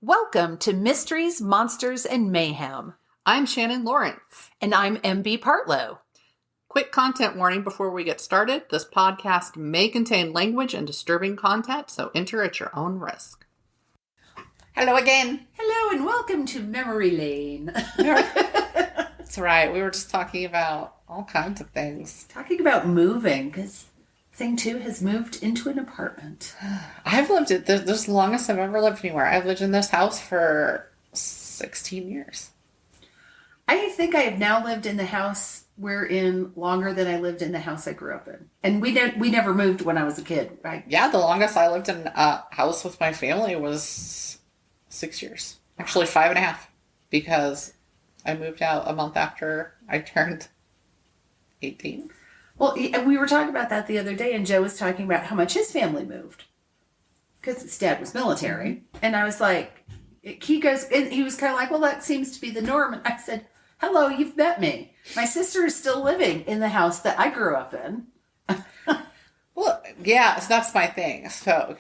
Welcome to Mysteries, Monsters, and Mayhem. I'm Shannon Lawrence. And I'm MB Partlow. Quick content warning before we get started. This podcast may contain language and disturbing content, so enter at your own risk. Hello again. Hello and welcome to Memory Lane. That's right. We were just talking about all kinds of things. Talking about moving, because Thing 2 has moved into an apartment. I've lived it. This is the longest I've ever lived anywhere. I've lived in this house for 16 years. I think I have now lived in the house we're in longer than I lived in the house I grew up in. And we never moved when I was a kid, right? Yeah, the longest I lived in a house with my family was 6 years. Actually, 5.5, because I moved out a month after I turned 18. Well, we were talking about that the other day, and Joe was talking about how much his family moved. Because his dad was military. And I was like, he goes, and he was kind of like, well, that seems to be the norm. And I said, hello, you've met me. My sister is still living in the house that I grew up in. Well, yeah, so that's my thing. So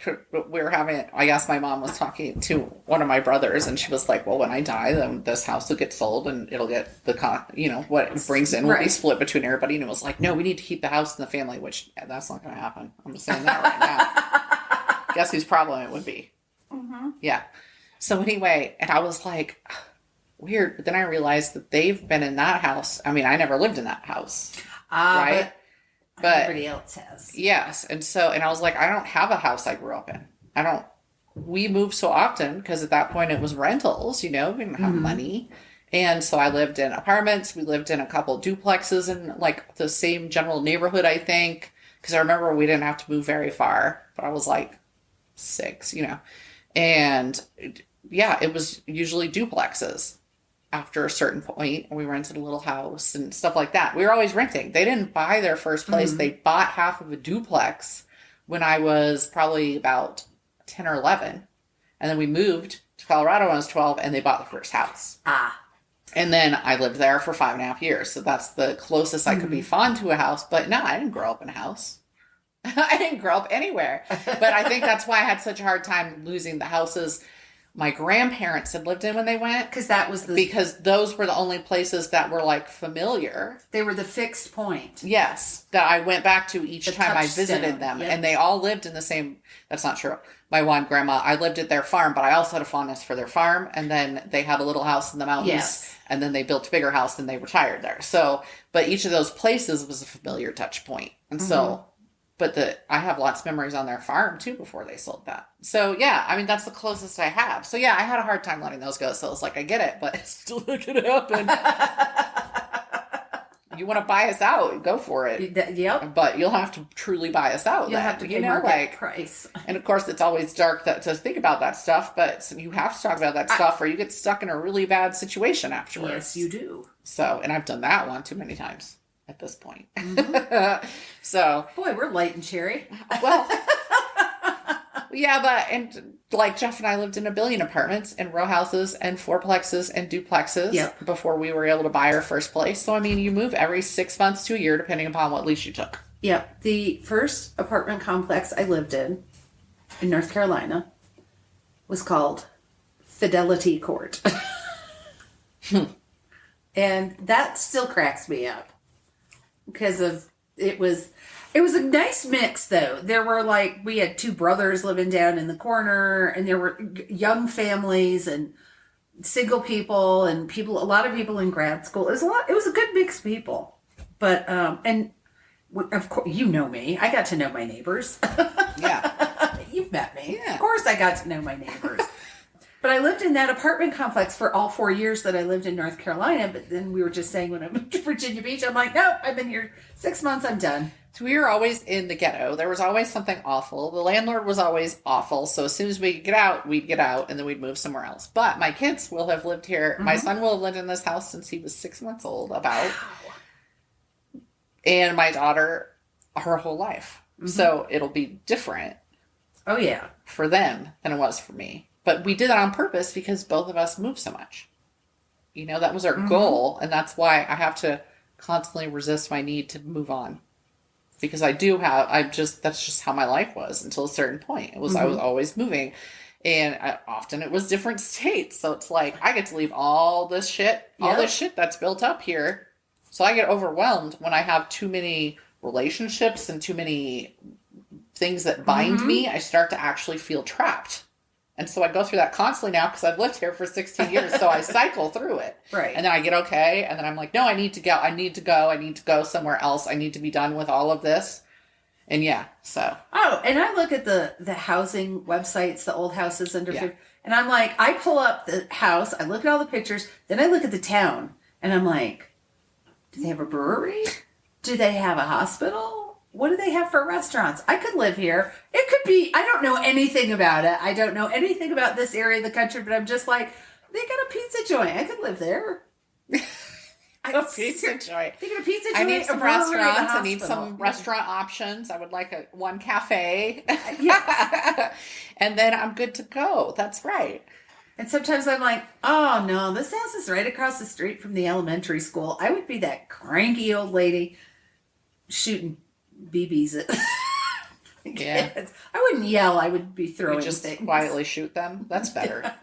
we were having, I guess my mom was talking to one of my brothers, and she was like, well, when I die, then this house will get sold and it'll get what it brings in will be split between everybody. And it was like, no, we need to keep the house in the family, which that's not going to happen. I'm just saying that right now. Guess whose problem it would be. Mm-hmm. Yeah. So anyway, and I was like, weird. But then I realized that they've been in that house. I mean, I never lived in that house. Right? But everybody else has. Yes. And I was like, I don't have a house I grew up in. We moved so often because at that point it was rentals, we didn't have money. And so I lived in apartments. We lived in a couple duplexes in like the same general neighborhood, I think. Because I remember we didn't have to move very far, but I was like 6, And yeah, it was usually duplexes. After a certain point, we rented a little house and stuff like that. We were always renting. They didn't buy their first place. Mm-hmm. They bought half of a duplex when I was probably about 10 or 11. And then we moved to Colorado when I was 12, and they bought the first house. And then I lived there for 5.5 years. So that's the closest I could be fond to a house. But no, I didn't grow up in a house. I didn't grow up anywhere. But I think that's why I had such a hard time losing the houses my grandparents had lived in when they went. Because those were the only places that were like familiar. They were the fixed point. Yes. That I went back to each time I visited them. Yep. And they all lived in the same, that's not true. My one grandma, I lived at their farm, but I also had a fondness for their farm. And then they had a little house in the mountains. Yes. And then they built a bigger house and they retired there. So, but each of those places was a familiar touch point. And so, but I have lots of memories on their farm too before they sold that. So yeah, I mean, that's the closest I have. So yeah, I had a hard time letting those go. So I was like, I get it, but it's still not going to happen. You want to buy us out, go for it. Yep. But you'll have to truly buy us out. You'll have to pay market price. And of course, it's always dark to think about that stuff, but you have to talk about that stuff or you get stuck in a really bad situation afterwards. Yes, you do. So, and I've done that one too many times at this point. So boy, we're light and cherry. Well, yeah, and like Jeff and I lived in a billion apartments and row houses and fourplexes and duplexes before we were able to buy our first place. So I mean, you move every 6 months to a year depending upon what lease you took. Yep. The first apartment complex I lived in North Carolina was called Fidelity Court. And that still cracks me up. Because it was a nice mix though. There were we had 2 brothers living down in the corner, and there were young families and single people and a lot of people in grad school. It was a good mix of people. But and of course, you know me. I got to know my neighbors. Yeah. You've met me. Yeah. Of course I got to know my neighbors. But I lived in that apartment complex for all 4 years that I lived in North Carolina. But then we were just saying when I moved to Virginia Beach, I'm like, nope, I've been here 6 months. I'm done. So we were always in the ghetto. There was always something awful. The landlord was always awful. So as soon as we could get out, we'd get out and then we'd move somewhere else. But my kids will have lived here. Mm-hmm. My son will have lived in this house since he was 6 months old, about. Wow. And my daughter, her whole life. Mm-hmm. So it'll be different. Oh, yeah. For them than it was for me. But we did that on purpose because both of us moved so much. That was our goal. And that's why I have to constantly resist my need to move on. Because that's just how my life was until a certain point. I was always moving. And often it was different states. So it's like, I get to leave all this shit, all Yep. this shit that's built up here. So I get overwhelmed when I have too many relationships and too many things that bind me. I start to actually feel trapped. And so I go through that constantly now because I've lived here for 16 years. So I cycle through it. Right. And then I get okay. And then I'm like, no, I need to go. I need to go. I need to go somewhere else. I need to be done with all of this. And yeah, so. Oh, and I look at the housing websites, the old houses under Yeah. 50, and I'm like, I pull up the house, I look at all the pictures, then I look at the town, and I'm like, do they have a brewery? Do they have a hospital? What do they have for restaurants? I could live here. It could be, I don't know anything about it. I don't know anything about this area of the country, but I'm just like, they got a pizza joint. I could live there. A pizza joint. They got a pizza joint. I need a some brewery, a restaurants. I need hospital. some restaurant options. I would like one cafe. Yes. And then I'm good to go. That's right. And sometimes I'm like, oh no, this house is right across the street from the elementary school. I would be that cranky old lady shooting BBs at Yeah. kids. I wouldn't yell. I would be throwing You just things. quietly shoot them. That's better.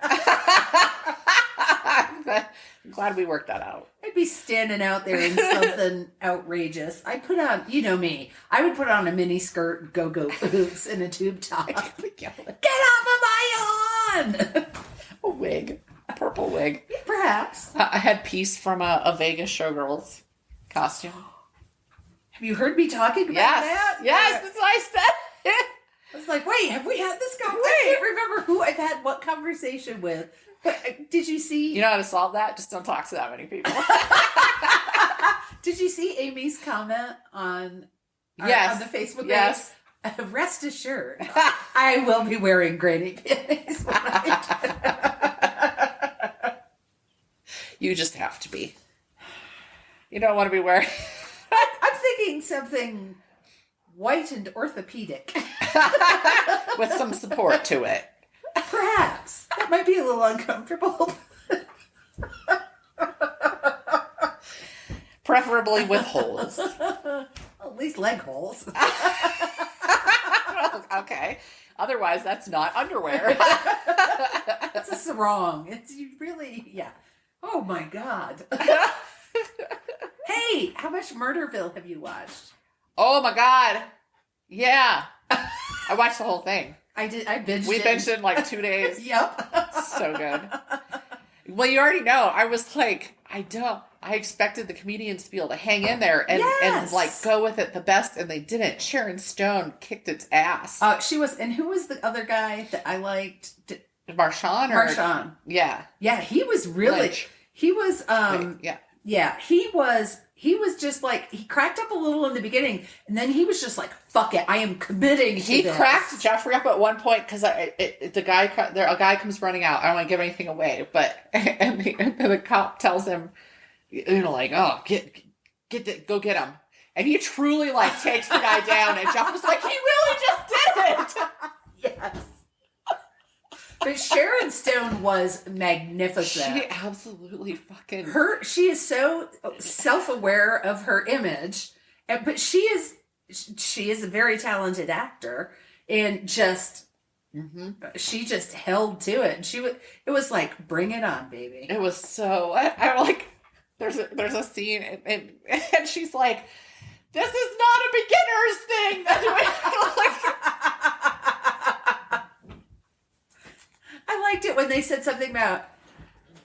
I'm glad we worked that out. I'd be standing out there in something outrageous. I put on, you know me, I would put on a mini skirt, go-go boots, and a tube top. Get off of my lawn! A wig. A purple wig. Perhaps. I had Peace from a Vegas Showgirls costume. Have you heard me talking about Yes. that? Yes, that's what I said. I was like, wait, have we had this I can't remember who I've had what conversation with. But did you see? You know how to solve that? Just don't talk to that many people. Did you see Amy's comment on Yes. on the Facebook Yes. page? Rest assured, I will be wearing granny panties. When You just have to be. You don't want to be wearing. I'm thinking something white and orthopedic. with some support to it. Perhaps that might be a little uncomfortable. Preferably with holes. At least leg holes. Okay. Otherwise, that's not underwear. It's a sarong. It's you really, yeah. Oh my god. Hey, how much Murderville have you watched? Oh my God. Yeah. I watched the whole thing. I did. I binged. We binged it in like 2 days. Yep. So good. Well, you already know. I was like, I expected the comedians to be able to hang in there and Yes. like go with it the best, and they didn't. Sharon Stone kicked its ass. She was, and who was the other guy that I liked? Marshawn or Marshawn. Yeah. Yeah, he was really. Lynch. He was. Yeah. Yeah, he was. He was just like he cracked up a little in the beginning, and then he was just like, "Fuck it, I am committing." He to this. cracked Jeffrey up at one point because a guy comes running out. I don't want to give anything away, but and the cop tells him, you know, like, oh, go get him, and he truly like takes the guy down, and Jeff was like, he really just did it. Yes. But Sharon Stone was magnificent. She absolutely fucking. She is so self-aware of her image, but she is a very talented actor, and just she just held to it. And it was like, bring it on, baby. It was so. I like. There's a scene, and she's like, this is not a beginner's thing. I liked it when they said something about,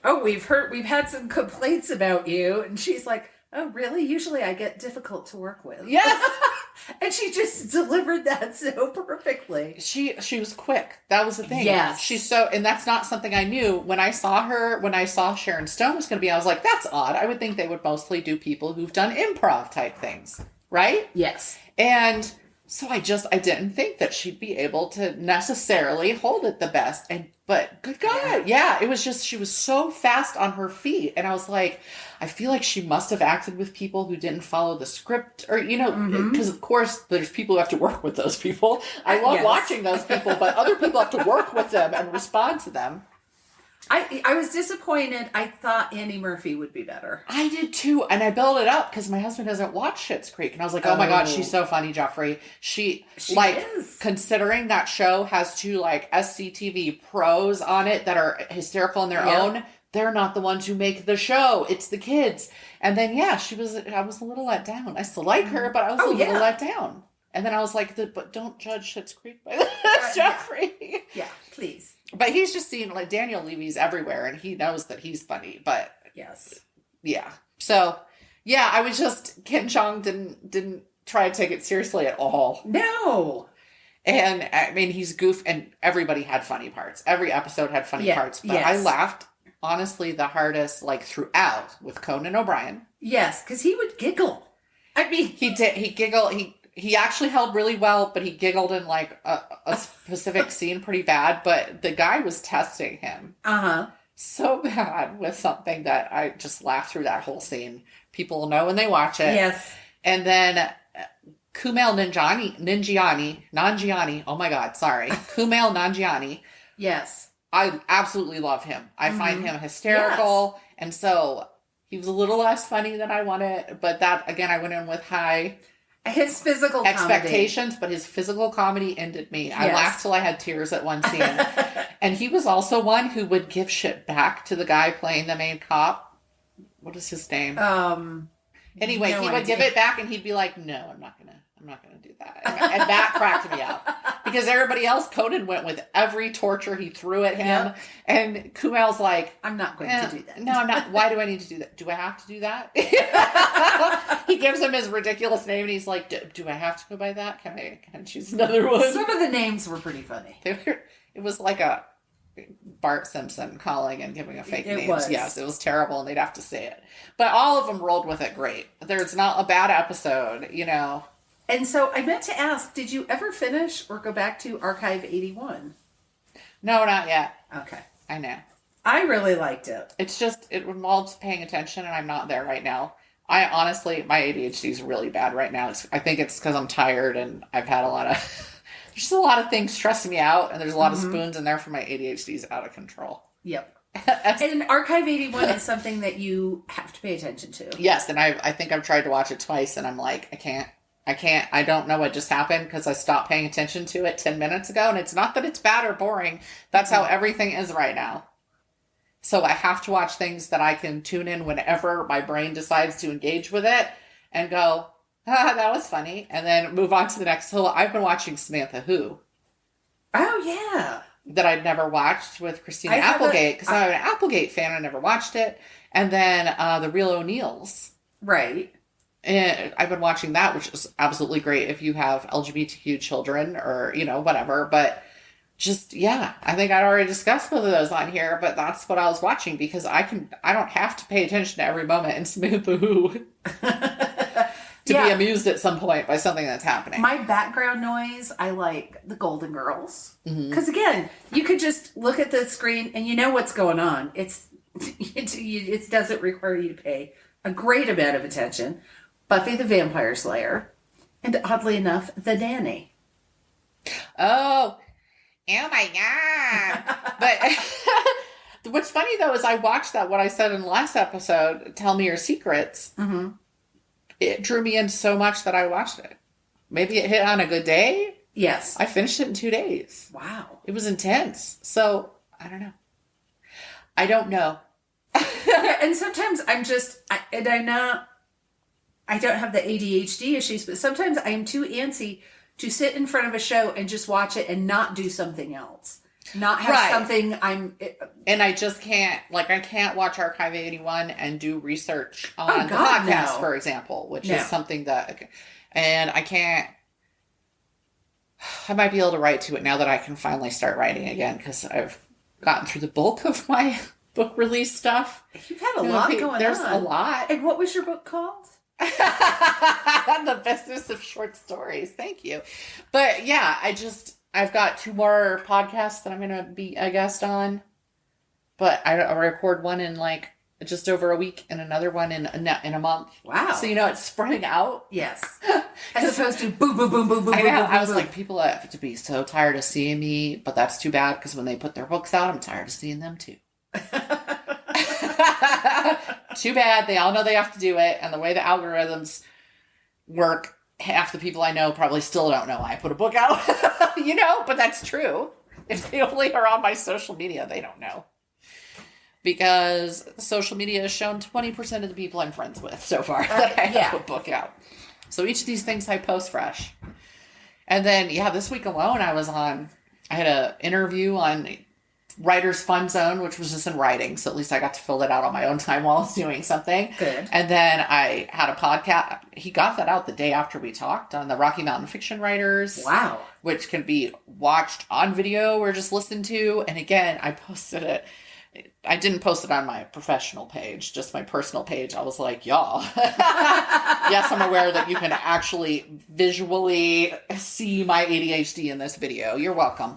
oh, we've had some complaints about you, and she's like, oh, really? Usually I get difficult to work with. Yes. And she just delivered that so perfectly. She was quick. That was the thing. Yes. She's so, and that's not something I knew when I saw Sharon Stone was going to be, I was like, that's odd. I would think they would mostly do people who've done improv type things. Right? Yes. And so I didn't think that she'd be able to necessarily hold it the best. But good God. Yeah. It was just, she was so fast on her feet. And I was like, I feel like she must have acted with people who didn't follow the script or, you know, because of course there's people who have to work with those people. I love watching those people, but other people have to work with them and respond to them. I was disappointed. I thought Annie Murphy would be better. I did too, and I built it up because my husband doesn't watch Schitt's Creek, and I was like, "Oh my god, she's so funny, Jeffrey." She like is. considering that show has two like SCTV pros on it that are hysterical on their Yep. own. They're not the ones who make the show; it's the kids. And then yeah, she was. I was a little let down. I still like her, but I was a little let down. And then I was like, "But don't judge Schitt's Creek by Jeffrey." Yeah, please. But he's just seen like Daniel Levy's everywhere, and he knows that he's funny. But Yes. yeah. So yeah, I was just Ken Jeong didn't try to take it seriously at all. No. And I mean he's goof and everybody had funny parts. Every episode had funny parts. But I laughed honestly the hardest like throughout with Conan O'Brien. Yes, because he would giggle. I mean he giggled he actually held really well, but he giggled in like a specific scene pretty bad. But the guy was testing him. So bad with something that I just laughed through that whole scene. People will know when they watch it. Yes. And then Kumail Nanjiani. Oh my God, sorry. Kumail Nanjiani. Yes. I absolutely love him. I find him hysterical. Yes. And so he was a little less funny than I wanted. But that, again, I went in with high his physical expectations, but his physical comedy ended me. Yes. I laughed till I had tears at one scene. And he was also one who would give shit back to the guy playing the main cop. What is his name? Anyway, he would give it back and he'd be like, "No, I'm not gonna do that." And that cracked me up. Because everybody else, Conan went with every torture he threw at him. Yep. And Kumail's like, "I'm not going to do that. No, I'm not. Why do I need to do that? Do I have to do that?" He gives him his ridiculous name and he's like, "Do I have to go by that? Can I choose another one?" Some of the names were pretty funny. It was like a Bart Simpson calling and giving a fake name. Yes, it was terrible and they'd have to say it. But all of them rolled with it great. There's not a bad episode, you know. And so I meant to ask, did you ever finish or go back to Archive 81? No, not yet. Okay. I know. I really liked it. It's just, it involves paying attention and I'm not there right now. I honestly, my ADHD is really bad right now. I think it's because I'm tired and I've had a lot of, there's just a lot of things stressing me out and there's a lot of spoons in there for my ADHD's out of control. Yep. And Archive 81 is something that you have to pay attention to. Yes, and I think I've tried to watch it twice and I'm like, I don't know what just happened because I stopped paying attention to it 10 minutes ago. And it's not that it's bad or boring. That's how everything is right now. So I have to watch things that I can tune in whenever my brain decides to engage with it and go, that was funny. And then move on to the next. So I've been watching Samantha Who. Oh, yeah. That I'd never watched with Christina Applegate because I'm an Applegate fan. I never watched it. And then The Real O'Neills. Right. And I've been watching that, which is absolutely great if you have LGBTQ children or, you know, whatever. But just, yeah, I think I'd already discussed both of those on here, but that's what I was watching because I don't have to pay attention to every moment in Samantha Who to be amused at some point by something that's happening. My background noise, I like the Golden Girls. Because again, you could just look at the screen and you know what's going on. It doesn't require you to pay a great amount of attention. Buffy the Vampire Slayer, and oddly enough, The Nanny. Oh my God. But what's funny though is I watched that, what I said in the last episode, Tell Me Your Secrets. It drew me in so much that I watched it. Maybe it hit on a good day. Yes. I finished it in 2 days. Wow. It was intense. So I don't know. And sometimes I don't have the ADHD issues, but sometimes I am too antsy to sit in front of a show and just watch it and not do something else. Not have something and I just can't, I can't watch Archive 81 and do research on the podcast, for example, which is something that, and I might be able to write to it now that I can finally start writing again because I've gotten through the bulk of my book release stuff. You've had a lot going on. There's a lot. And what was your book called? The Business of Short Stories. Thank you. But yeah, I've got 2 more podcasts that I'm going to be a guest on. But I record one in just over a week and another one in a month. Wow. So, it's spreading out. Yes. As opposed to boom, boom, boom, boom, boom, I know. Boom, boom, I was boom. like, people have to be so tired of seeing me, but that's too bad because when they put their books out, I'm tired of seeing them too. Too bad. They all know they have to do it. And the way the algorithms work, half the people I know probably still don't know I put a book out. But that's true. If they only are on my social media, they don't know. Because social media has shown 20% of the people I'm friends with so far that I have a book out. So each of these things I post fresh. And then, this week alone, I had an interview on Writer's Fun Zone, which was just in writing. So at least I got to fill that out on my own time while I was doing something. Good. And then I had a podcast. He got that out the day after we talked on the Rocky Mountain Fiction Writers. Wow. Which can be watched on video or just listened to. And again, I posted it. I didn't post it on my professional page, just my personal page. I was like, y'all. Yes, I'm aware that you can actually visually see my ADHD in this video. You're welcome.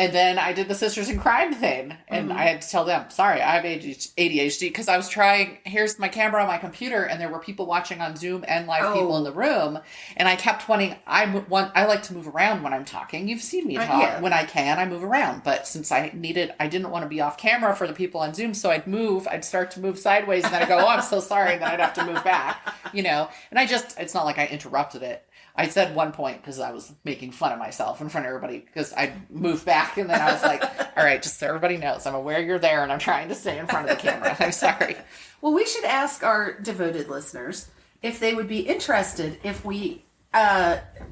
And then I did the Sisters in Crime thing. And I had to tell them, sorry, I have ADHD. Because I was here's my camera on my computer. And there were people watching on Zoom and live people in the room. And I kept wanting, I like to move around when I'm talking. You've seen me talk. Yeah. When I can, I move around. But since I didn't want to be off camera for the people on Zoom. So I'd start to move sideways. And then I'd go, I'm so sorry. And then I'd have to move back, And it's not like I interrupted it. I said one point because I was making fun of myself in front of everybody because I moved back and then I was like, all right, just so everybody knows, I'm aware you're there and I'm trying to stay in front of the camera. I'm sorry. Well, we should ask our devoted listeners if they would be interested if we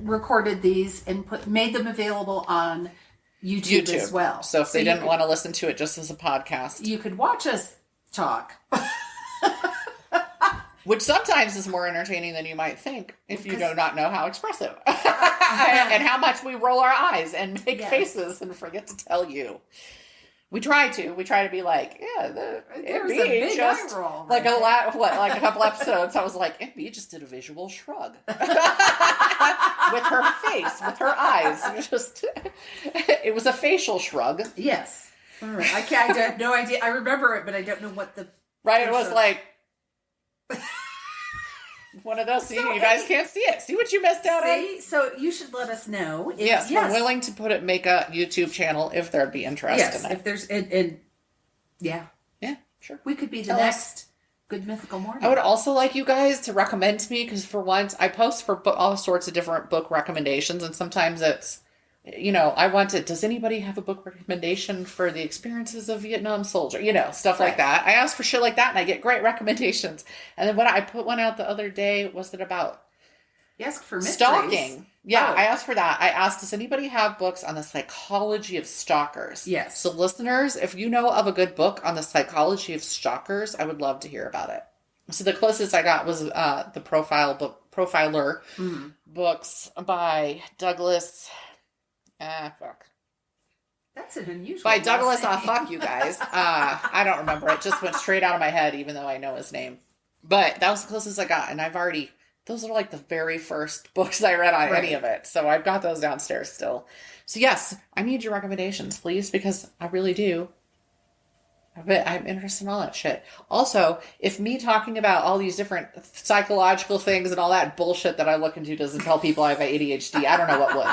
recorded these and made them available on YouTube as well. So if they didn't want to listen to it just as a podcast. You could watch us talk. Which sometimes is more entertaining than you might think if you do not know how expressive. And how much we roll our eyes and make faces and forget to tell you. We try to be like, there's a big eye roll. Like a couple episodes, I was like, MB just did a visual shrug. With her face, with her eyes. It was a facial shrug. Yes. All right. I have no idea. I remember it, but I don't know what the... Right, it was like... One of those. You guys can't see it. See what you missed out on? So you should let us know. Yes, we're willing to make a YouTube channel if there'd be interest in it. If there's... Yeah, sure. We could be the next Good Mythical Morning. I would also like you guys to recommend to me, because for once, I post for all sorts of different book recommendations, and sometimes it's, does anybody have a book recommendation for the experiences of Vietnam soldier? Stuff like that. I ask for shit like that and I get great recommendations. And then when I put one out the other day, was it about stalking? Yeah, I asked for that. I asked, does anybody have books on the psychology of stalkers? Yes. So listeners, if you know of a good book on the psychology of stalkers, I would love to hear about it. So the closest I got was the Profiler books by Douglas... fuck. That's an unusual by Douglas. Fuck you guys. I don't remember. It just went straight out of my head, even though I know his name. But that was the closest I got, and those are like the very first books I read on any of it. So I've got those downstairs still. So yes, I need your recommendations, please, because I really do. I'm interested in all that shit. Also, if me talking about all these different psychological things and all that bullshit that I look into doesn't tell people I have ADHD, I don't know what would.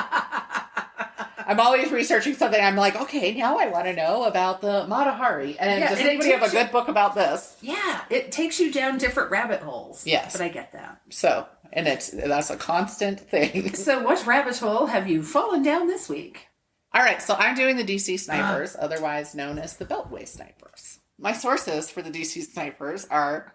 I'm always researching something. I'm like, okay, now I want to know about the Mata Hari. And does anybody have a good book about this? Yeah, it takes you down different rabbit holes. Yes. But I get that. So, and that's a constant thing. So what rabbit hole have you fallen down this week? All right, so I'm doing the DC Snipers, otherwise known as the Beltway Snipers. My sources for the DC Snipers are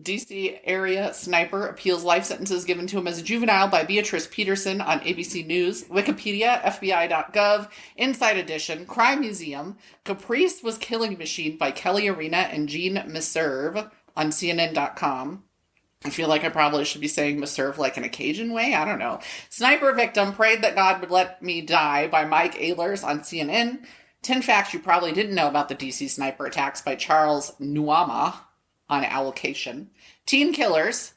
DC area sniper appeals life sentences given to him as a juvenile by Beatrice Peterson on ABC News, Wikipedia, FBI.gov, Inside Edition, Crime Museum, Caprice was Killing Machine by Kelly Arena and Jean Meserve on CNN.com. I feel like I probably should be saying Meserve like in a Cajun way. I don't know. Sniper Victim, Prayed That God Would Let Me Die by Mike Ehlers on CNN. 10 Facts You Probably Didn't Know About the DC Sniper Attacks by Charles Nuama on Allocation. Teen Killers.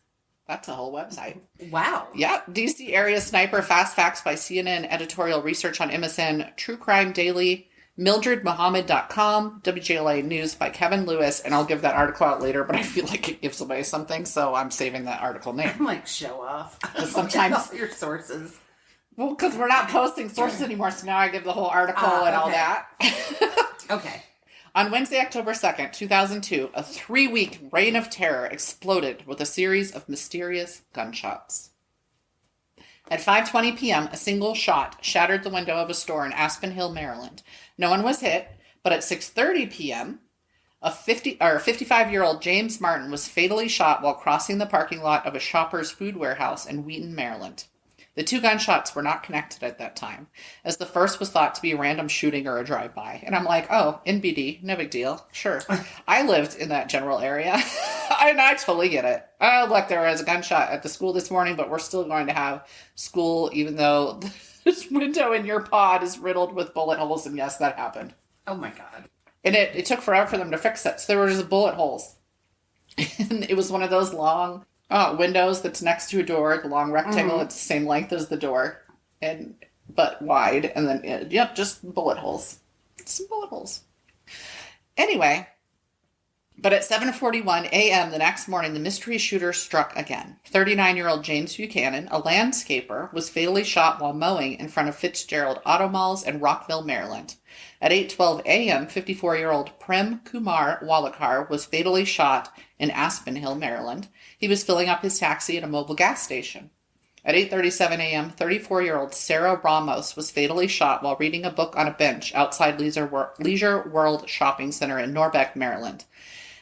That's a whole website. Wow. Yeah. DC Area Sniper Fast Facts by CNN. Editorial research on MSN. True Crime Daily. MildredMuhammad.com. WJLA News by Kevin Lewis. And I'll give that article out later, but I feel like it gives away something, so I'm saving that article name. I'm like, show off. Sometimes your sources. Well, because we're not posting sources anymore, so now I give the whole article and all that. Okay. On Wednesday, October 2nd, 2002, a 3-week reign of terror exploded with a series of mysterious gunshots. At 5:20 p.m., a single shot shattered the window of a store in Aspen Hill, Maryland. No one was hit, but at 6:30 p.m., a 55-year-old James Martin was fatally shot while crossing the parking lot of a Shoppers Food Warehouse in Wheaton, Maryland. The 2 gunshots were not connected at that time, as the first was thought to be a random shooting or a drive-by. And I'm like, oh, NBD, no big deal. Sure. I lived in that general area, and I totally get it. Oh, look, there was a gunshot at the school this morning, but we're still going to have school, even though this window in your pod is riddled with bullet holes. And yes, that happened. Oh, my God. And it took forever for them to fix it. So there were just bullet holes. And it was one of those long windows that's next to a door, the long rectangle. It's the same length as the door, but wide. And then, just bullet holes. Some bullet holes. Anyway, but at 7:41 a.m. the next morning, the mystery shooter struck again. 39-year-old James Buchanan, a landscaper, was fatally shot while mowing in front of Fitzgerald Auto Malls in Rockville, Maryland. At 8:12 a.m., 54-year-old Prem Kumar Walekar was fatally shot in Aspen Hill, Maryland. He was filling up his taxi at a mobile gas station. At 8:37 a.m., 34-year-old Sarah Ramos was fatally shot while reading a book on a bench outside Leisure World Shopping Center in Norbeck, Maryland.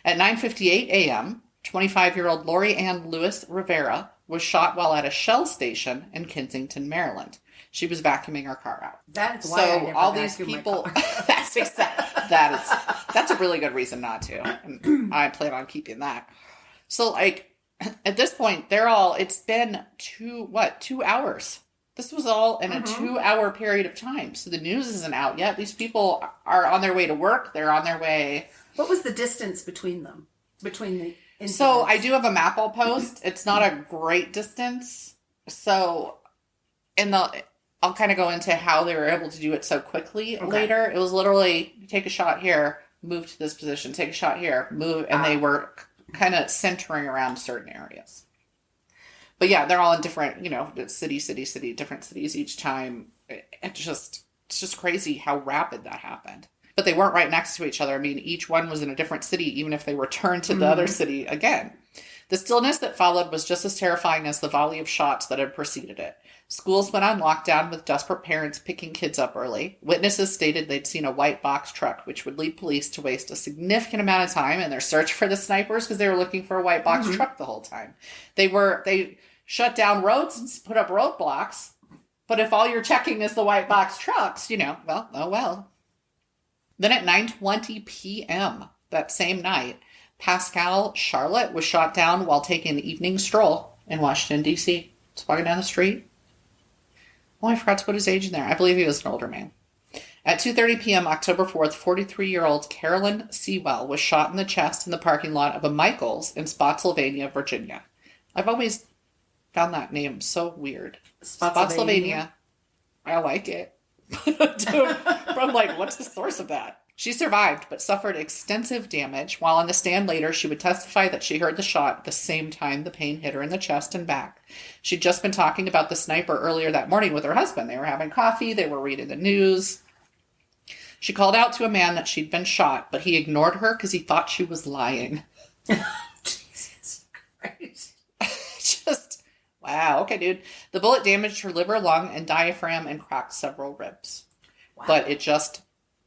At 9:58 a.m., 25-year-old Lori Ann Lewis Rivera was shot while at a Shell station in Kensington, Maryland. She was vacuuming her car out. That's why I never all these vacuum my people. car. That's a really good reason not to. And I plan on keeping that. So, at this point, it's been 2 hours. This was all in a 2-hour period of time. So the news isn't out yet. These people are on their way to work. They're on their way. What was the distance between them? Between the incidents? So I do have a map I'll post. It's not a great distance. So I'll kind of go into how they were able to do it so quickly later. It was literally take a shot here, move to this position, take a shot here, move, and they were kind of centering around certain areas. But yeah, they're all in different, city, different cities each time. It's just crazy how rapid that happened. But they weren't right next to each other. I mean, each one was in a different city, even if they returned to the other city again. The stillness that followed was just as terrifying as the volley of shots that had preceded it. Schools went on lockdown with desperate parents picking kids up early. Witnesses stated they'd seen a white box truck, which would lead police to waste a significant amount of time in their search for the snipers because they were looking for a white box truck the whole time. They shut down roads and put up roadblocks. But if all you're checking is the white box trucks, well. Then at 9:20 p.m. that same night, Pascal Charlotte was shot down while taking an evening stroll in Washington, D.C. Just walking down the street. Oh, I forgot to put his age in there. I believe he was an older man. At 2:30 p.m. October 4th, 43-year-old Carolyn Sewell was shot in the chest in the parking lot of a Michaels in Spotsylvania, Virginia. I've always found that name so weird. Spotsylvania. I like it. But I'm like, what's the source of that? She survived, but suffered extensive damage. While on the stand later, she would testify that she heard the shot at the same time the pain hit her in the chest and back. She'd just been talking about the sniper earlier that morning with her husband. They were having coffee. They were reading the news. She called out to a man that she'd been shot, but he ignored her because he thought she was lying. Jesus Christ. Wow. Okay, dude. The bullet damaged her liver, lung, and diaphragm and cracked several ribs. Wow. But it just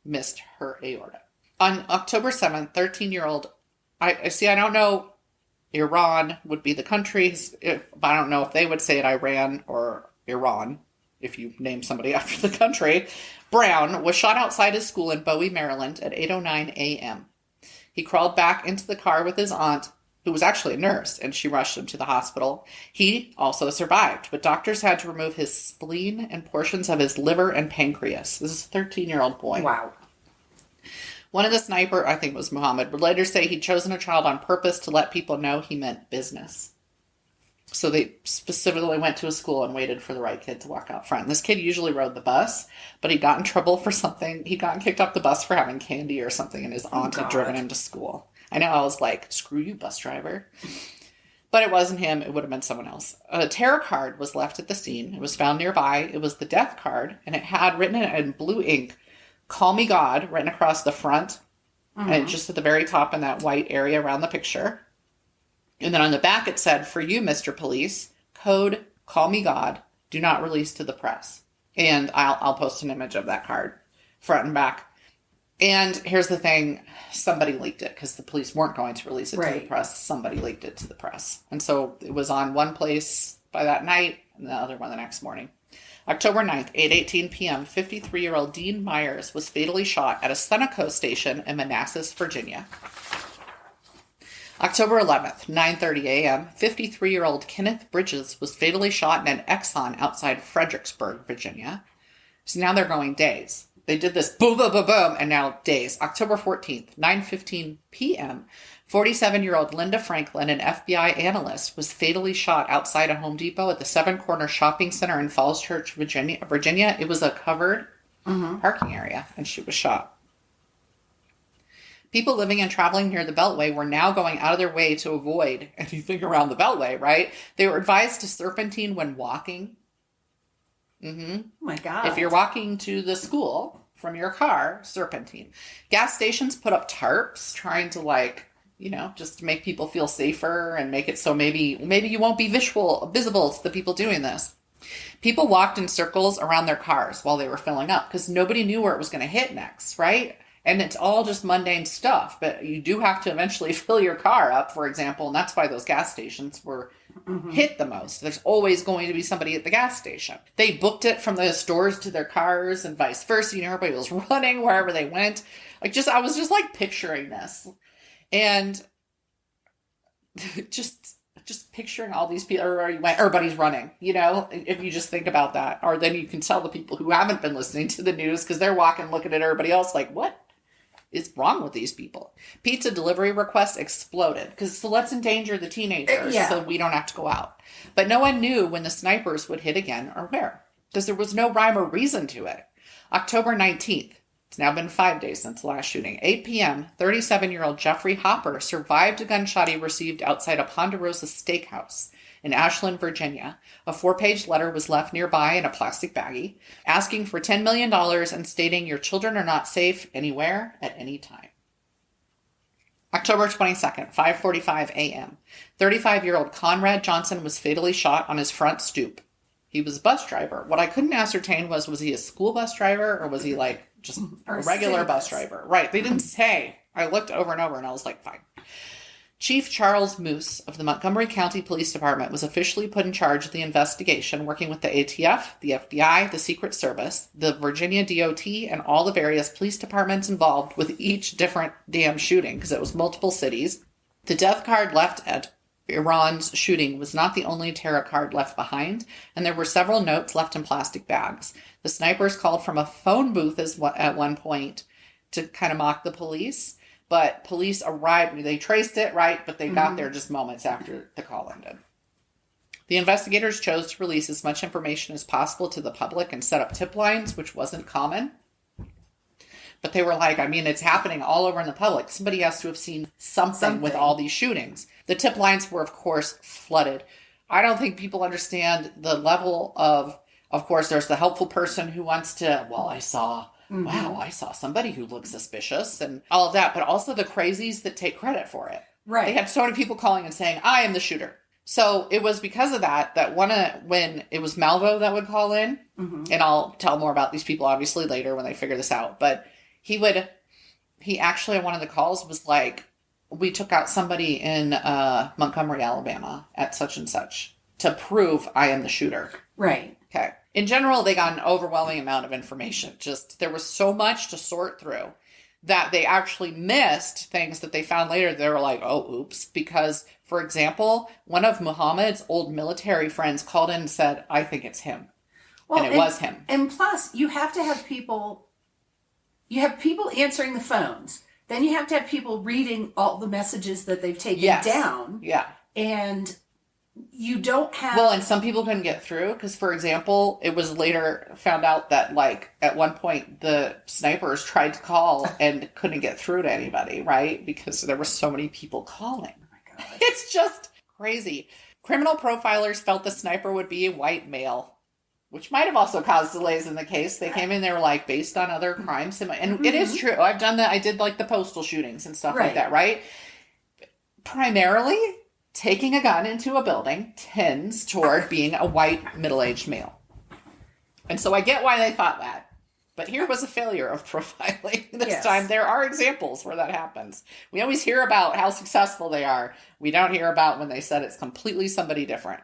missed her aorta. On October 7th, 13-year-old, I don't know, Iran would be the country, but I don't know if they would say it Iran or Iran, if you name somebody after the country. Brown was shot outside his school in Bowie, Maryland at 8:09 a.m. He crawled back into the car with his aunt, who was actually a nurse, and she rushed him to the hospital. He also survived, but doctors had to remove his spleen and portions of his liver and pancreas. This is a 13-year-old boy. Wow. One of the sniper, I think it was Muhammad, would later say he'd chosen a child on purpose to let people know he meant business. So they specifically went to a school and waited for the right kid to walk out front. This kid usually rode the bus, but he got in trouble for something. He got kicked off the bus for having candy or something, and his aunt had driven him to school. I know, I was like, screw you, bus driver. But it wasn't him. It would have been someone else. A tarot card was left at the scene. It was found nearby. It was the death card, and it had written in blue ink, "Call me God," written across the front And just at the very top in that white area around the picture. And then on the back it said, "For you, Mr. Police, code, call me God, do not release to the press." And I'll post an image of that card, front and back. And here's the thing, somebody leaked it because the police weren't going to release it to the press. Somebody leaked it to the press. And so it was on one place by that night and the other one the next morning. October 9th, 8:18 p.m., 53-year-old Dean Myers was fatally shot at a Sunoco station in Manassas, Virginia. October 11th, 9:30 a.m., 53-year-old Kenneth Bridges was fatally shot in an Exxon outside Fredericksburg, Virginia. So now they're going days. They did this boom, boom, boom, boom, and now days. October 14th, 9:15 p.m., 47-year-old Linda Franklin, an FBI analyst, was fatally shot outside a Home Depot at the Seven Corner Shopping Center in Falls Church, Virginia. It was a covered parking area, and she was shot. People living and traveling near the Beltway were now going out of their way to avoid anything around the Beltway, right? They were advised to serpentine when walking. Oh my God. If you're walking to the school from your car, serpentine. Gas stations put up tarps trying to just to make people feel safer and make it so maybe you won't be visible to the people doing this. People walked in circles around their cars while they were filling up because nobody knew where it was going to hit next, right? And it's all just mundane stuff, but you do have to eventually fill your car up, for example, and that's why those gas stations were hit the most. There's always going to be somebody at the gas station. They booked it from the stores to their cars and vice versa. Everybody was running wherever they went. I was just picturing this. And just picturing all these people, everybody's running, if you just think about that. Or then you can tell the people who haven't been listening to the news because they're walking, looking at everybody else like, what is wrong with these people? Pizza delivery requests exploded because let's endanger the teenagers so we don't have to go out. But no one knew when the snipers would hit again or where because there was no rhyme or reason to it. October 19th. It's now been 5 days since the last shooting. 8 p.m., 37-year-old Jeffrey Hopper survived a gunshot he received outside a Ponderosa Steakhouse in Ashland, Virginia. A 4-page letter was left nearby in a plastic baggie, asking for $10 million and stating your children are not safe anywhere at any time. October 22nd, 5:45 a.m., 35-year-old Conrad Johnson was fatally shot on his front stoop. He was a bus driver. What I couldn't ascertain was he a school bus driver or was he just a regular bus driver? Right. They didn't say. I looked over and over and I was like, fine. Chief Charles Moose of the Montgomery County Police Department was officially put in charge of the investigation, working with the ATF, the FBI, the Secret Service, the Virginia DOT, and all the various police departments involved with each different damn shooting because it was multiple cities. The death card left at Iran's shooting was not the only tarot card left behind, and there were several notes left in plastic bags. The snipers called from a phone booth at one point to kind of mock the police, but police arrived. They traced it, right, but they got there just moments after the call ended. The investigators chose to release as much information as possible to the public and set up tip lines, which wasn't common. But they were like, it's happening all over in the public. Somebody has to have seen something with all these shootings. The tip lines were, of course, flooded. I don't think people understand the level of course, there's the helpful person who wants to, I saw somebody who looks suspicious and all of that, but also the crazies that take credit for it. Right. They had so many people calling and saying, I am the shooter. So it was because of that when it was Malvo that would call in, and I'll tell more about these people obviously later when they figure this out, but he actually on one of the calls was like, we took out somebody in Montgomery, Alabama at such and such to prove I am the shooter. Right. Okay. In general, they got an overwhelming amount of information. There was so much to sort through that they actually missed things that they found later. They were like, oh, oops. Because, for example, one of Muhammad's old military friends called in and said, I think it's him. And it was him. And plus, you have to have people, answering the phones. Then you have to have people reading all the messages that they've taken down. Yeah. And you don't have... Well, and some people couldn't get through because, for example, it was later found out that, at one point, the snipers tried to call and couldn't get through to anybody, right? Because there were so many people calling. Oh, my God. It's just crazy. Criminal profilers felt the sniper would be a white male. which might have also caused delays in the case. They came in, they were like, based on other crimes. And it is true. I've done that. I did like the postal shootings and stuff like that, right? Primarily, taking a gun into a building tends toward being a white middle-aged male. And so I get why they thought that. But here was a failure of profiling this time. There are examples where that happens. We always hear about how successful they are. We don't hear about when they said it's completely somebody different.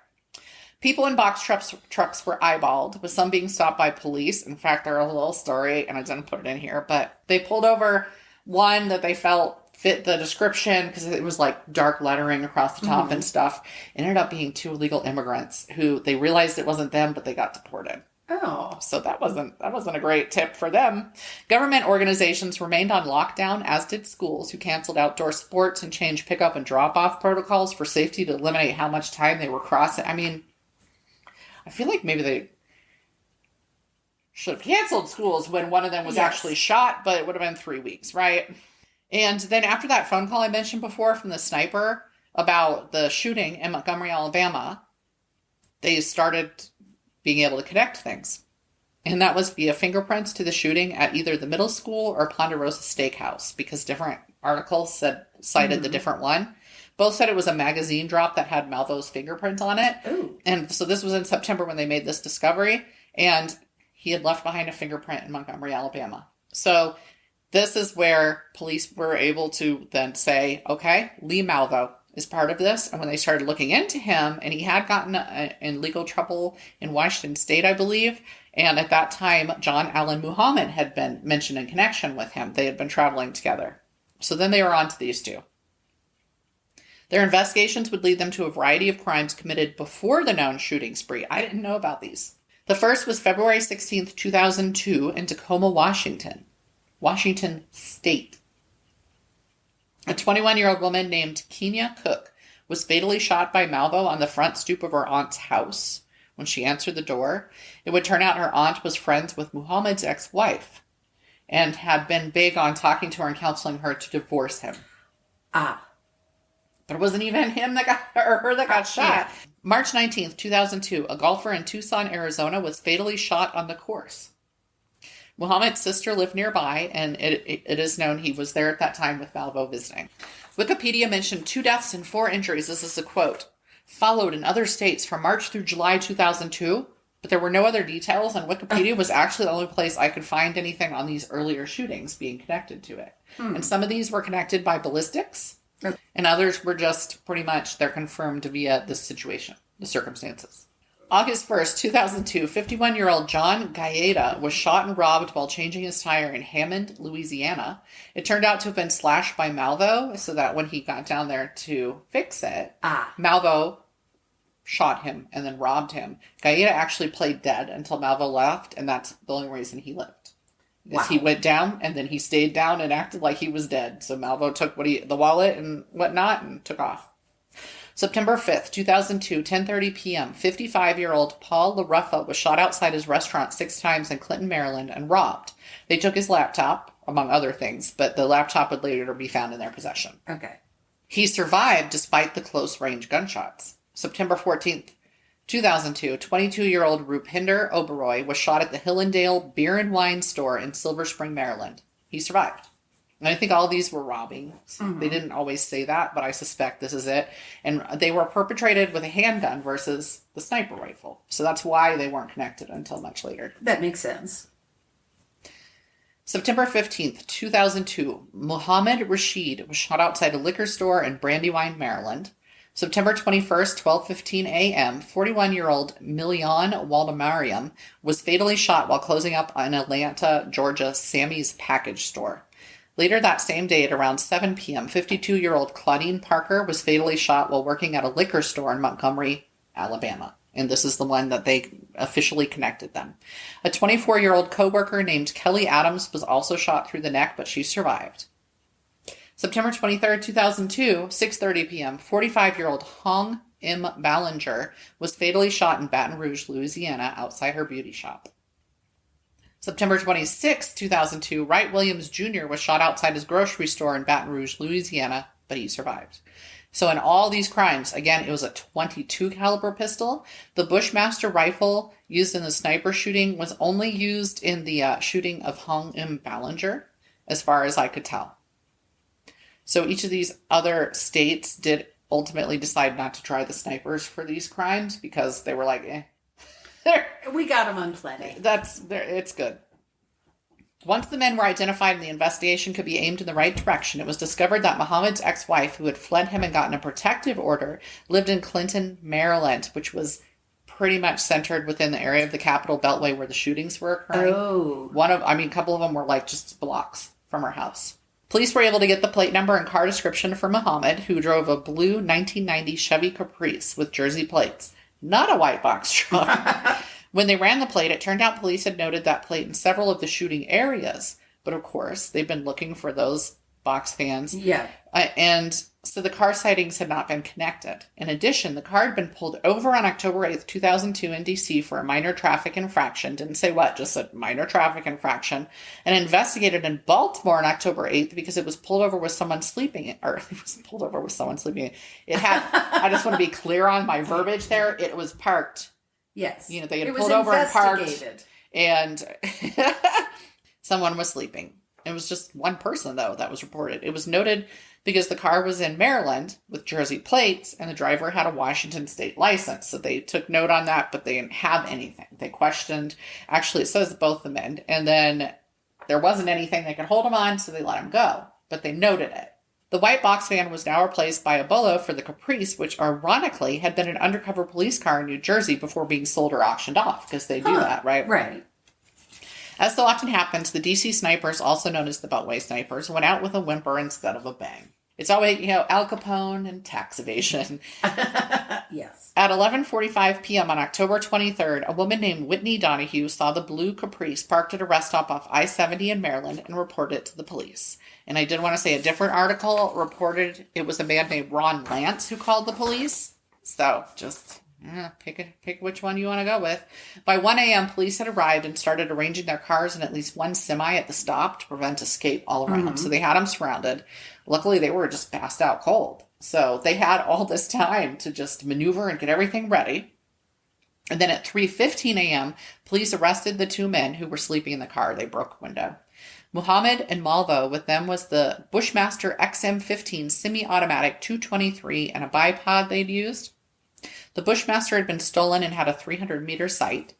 People in box trucks were eyeballed, with some being stopped by police. In fact, there's a little story, and I didn't put it in here, but they pulled over one that they felt fit the description because it was like dark lettering across the top and stuff. It ended up being 2 illegal immigrants who they realized it wasn't them, but they got deported. Oh. So that wasn't a great tip for them. Government organizations remained on lockdown, as did schools, who canceled outdoor sports and changed pickup and drop-off protocols for safety to eliminate how much time they were crossing. I mean, I feel like maybe they should have canceled schools when one of them was actually shot, but it would have been 3 weeks, right? And then after that phone call I mentioned before from the sniper about the shooting in Montgomery, Alabama, they started being able to connect things. And that was via fingerprints to the shooting at either the middle school or Ponderosa Steakhouse, because different articles cited the different one. Both said it was a magazine drop that had Malvo's fingerprint on it. Ooh. And so this was in September when they made this discovery. And he had left behind a fingerprint in Montgomery, Alabama. So this is where police were able to then say, okay, Lee Malvo is part of this. And when they started looking into him, and he had gotten in legal trouble in Washington State, I believe. And at that time, John Allen Muhammad had been mentioned in connection with him. They had been traveling together. So then they were on to these two. Their investigations would lead them to a variety of crimes committed before the known shooting spree. I didn't know about these. The first was February 16th, 2002 in Tacoma, Washington State. A 21-year-old woman named Kenya Cook was fatally shot by Malvo on the front stoop of her aunt's house. When she answered the door, it would turn out her aunt was friends with Muhammad's ex-wife and had been big on talking to her and counseling her to divorce him. Ah. But it wasn't even him that got, or her that got shot. March 19th, 2002, a golfer in Tucson, Arizona was fatally shot on the course. Muhammad's sister lived nearby, and it is known he was there at that time with Malvo visiting. Wikipedia mentioned 2 deaths and 4 injuries. This is a quote. Followed in other states from March through July 2002, but there were no other details, and Wikipedia was actually the only place I could find anything on these earlier shootings being connected to it. And some of these were connected by ballistics, and others were just pretty much, they're confirmed via this situation, the circumstances. August 1st, 2002, 51-year-old John Gaeta was shot and robbed while changing his tire in Hammond, Louisiana. It turned out to have been slashed by Malvo, so that when he got down there to fix it, Malvo shot him and then robbed him. Gaeta actually played dead until Malvo left, and that's the only reason he lived. Wow. He went down, and then he stayed down and acted like he was dead. So Malvo took the wallet and whatnot and took off. September 5th, 2002, 10:30 p.m., 55-year-old Paul LaRuffa was shot outside his restaurant 6 times in Clinton, Maryland, and robbed. They took his laptop, among other things, but the laptop would later be found in their possession. Okay. He survived despite the close-range gunshots. September 14th, 2002, 22-year-old Rupinder Oberoi was shot at the Hillendale Beer and Wine store in Silver Spring, Maryland. He survived. And I think all these were robbings. They didn't always say that, but I suspect this is it. And they were perpetrated with a handgun versus the sniper rifle. So that's why they weren't connected until much later. That makes sense. September 15th, 2002, Muhammad Rashid was shot outside a liquor store in Brandywine, Maryland. September 21st, 12:15 a.m., 41-year-old Milyan Waldemariam was fatally shot while closing up an Atlanta, Georgia Sammy's package store. Later that same day at around 7 p.m., 52-year-old Claudine Parker was fatally shot while working at a liquor store in Montgomery, Alabama. And this is the one that they officially connected them. A 24-year-old coworker named Kelly Adams was also shot through the neck, but she survived. September 23rd, 2002, 6:30 p.m., 45-year-old Hong M. Ballinger was fatally shot in Baton Rouge, Louisiana, outside her beauty shop. September 26, 2002, Wright Williams Jr. was shot outside his grocery store in Baton Rouge, Louisiana, but he survived. So in all these crimes, again, it was a 22 caliber pistol. The Bushmaster rifle used in the sniper shooting was only used in the shooting of Hung M. Ballinger, as far as I could tell. So each of these other states did ultimately decide not to try the snipers for these crimes because they were like, We got them on plenty. it's good. Once the men were identified and the investigation could be aimed in the right direction, it was discovered that Muhammad's ex-wife, who had fled him and gotten a protective order, lived in Clinton, Maryland, which was pretty much centered within the area of the Capitol Beltway where the shootings were occurring. Oh. A couple of them were like just blocks from her house. Police were able to get the plate number and car description for Muhammad, who drove a blue 1990 Chevy Caprice with Jersey plates, not a white box truck. When they ran the plate, it turned out police had noted that plate in several of the shooting areas. But of course, they've been looking for those box fans. Yeah. And so the car sightings had not been connected. In addition, the car had been pulled over on October 8th, 2002 in D.C. for a minor traffic infraction. Didn't say what, just a minor traffic infraction. And investigated in Baltimore on October 8th because it was pulled over with someone sleeping. Or it was pulled over with someone sleeping. It had, I just want to be clear on my verbiage there. It was parked. Yes. You know, they had pulled over and parked, and someone was sleeping. It was just one person, though, that was reported. It was noted because the car was in Maryland with Jersey plates, and the driver had a Washington state license. So they took note on that, but they didn't have anything. They questioned, actually, it says both the men, and then there wasn't anything they could hold him on, so they let him go. But they noted it. The white box van was now replaced by a Bolo for the Caprice, which ironically had been an undercover police car in New Jersey before being sold or auctioned off, because they do that, right? Right. As so often happens, the DC snipers, also known as the Beltway snipers, went out with a whimper instead of a bang. It's always, Al Capone and tax evasion. Yes. At 11:45 p.m. on October 23rd, a woman named Whitney Donahue saw the blue Caprice parked at a rest stop off I-70 in Maryland and reported it to the police. And I did want to say a different article reported it was a man named Ron Lance who called the police. So just pick which one you want to go with. By 1 a.m., police had arrived and started arranging their cars and at least one semi at the stop to prevent escape all around. Mm-hmm. So they had them surrounded. Luckily, they were just passed out cold. So they had all this time to just maneuver and get everything ready. And then at 3:15 a.m., police arrested the two men who were sleeping in the car. They broke a window. Muhammad and Malvo, with them was the Bushmaster XM15 semi-automatic 223 and a bipod they'd used. The Bushmaster had been stolen and had a 300-meter sight.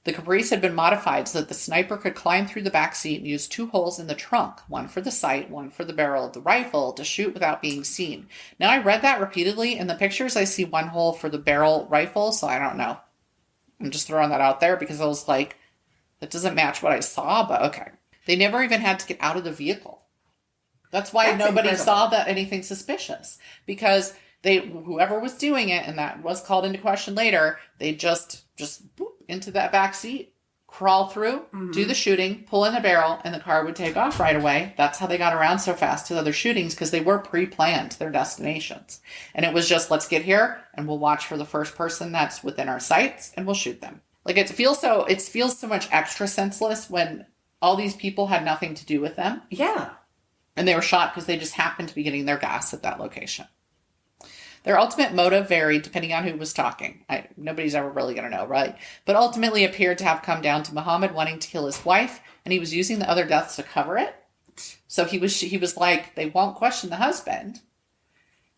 The Caprice had been modified so that the sniper could climb through the back seat and use two holes in the trunk, one for the sight, one for the barrel of the rifle, to shoot without being seen. Now, I read that repeatedly. In the pictures, I see one hole for the barrel rifle, so I don't know. I'm just throwing that out there because I was like, that doesn't match what I saw, but okay. They never even had to get out of the vehicle. That's why nobody incredible. Saw that anything suspicious. Because whoever was doing it, and that was called into question later, they just boop into that back seat, crawl through, mm-hmm. do the shooting, pull in the barrel, and the car would take off right away. That's how they got around so fast to other shootings, because they were pre-planned their destinations. And it was just, let's get here, and we'll watch for the first person that's within our sights, and we'll shoot them. Like, it feels so much extra senseless when all these people had nothing to do with them. Yeah. And they were shot because they just happened to be getting their gas at that location. Their ultimate motive varied depending on who was talking. Nobody's ever really going to know, right? But ultimately appeared to have come down to Muhammad wanting to kill his wife, and he was using the other deaths to cover it. So he was like, they won't question the husband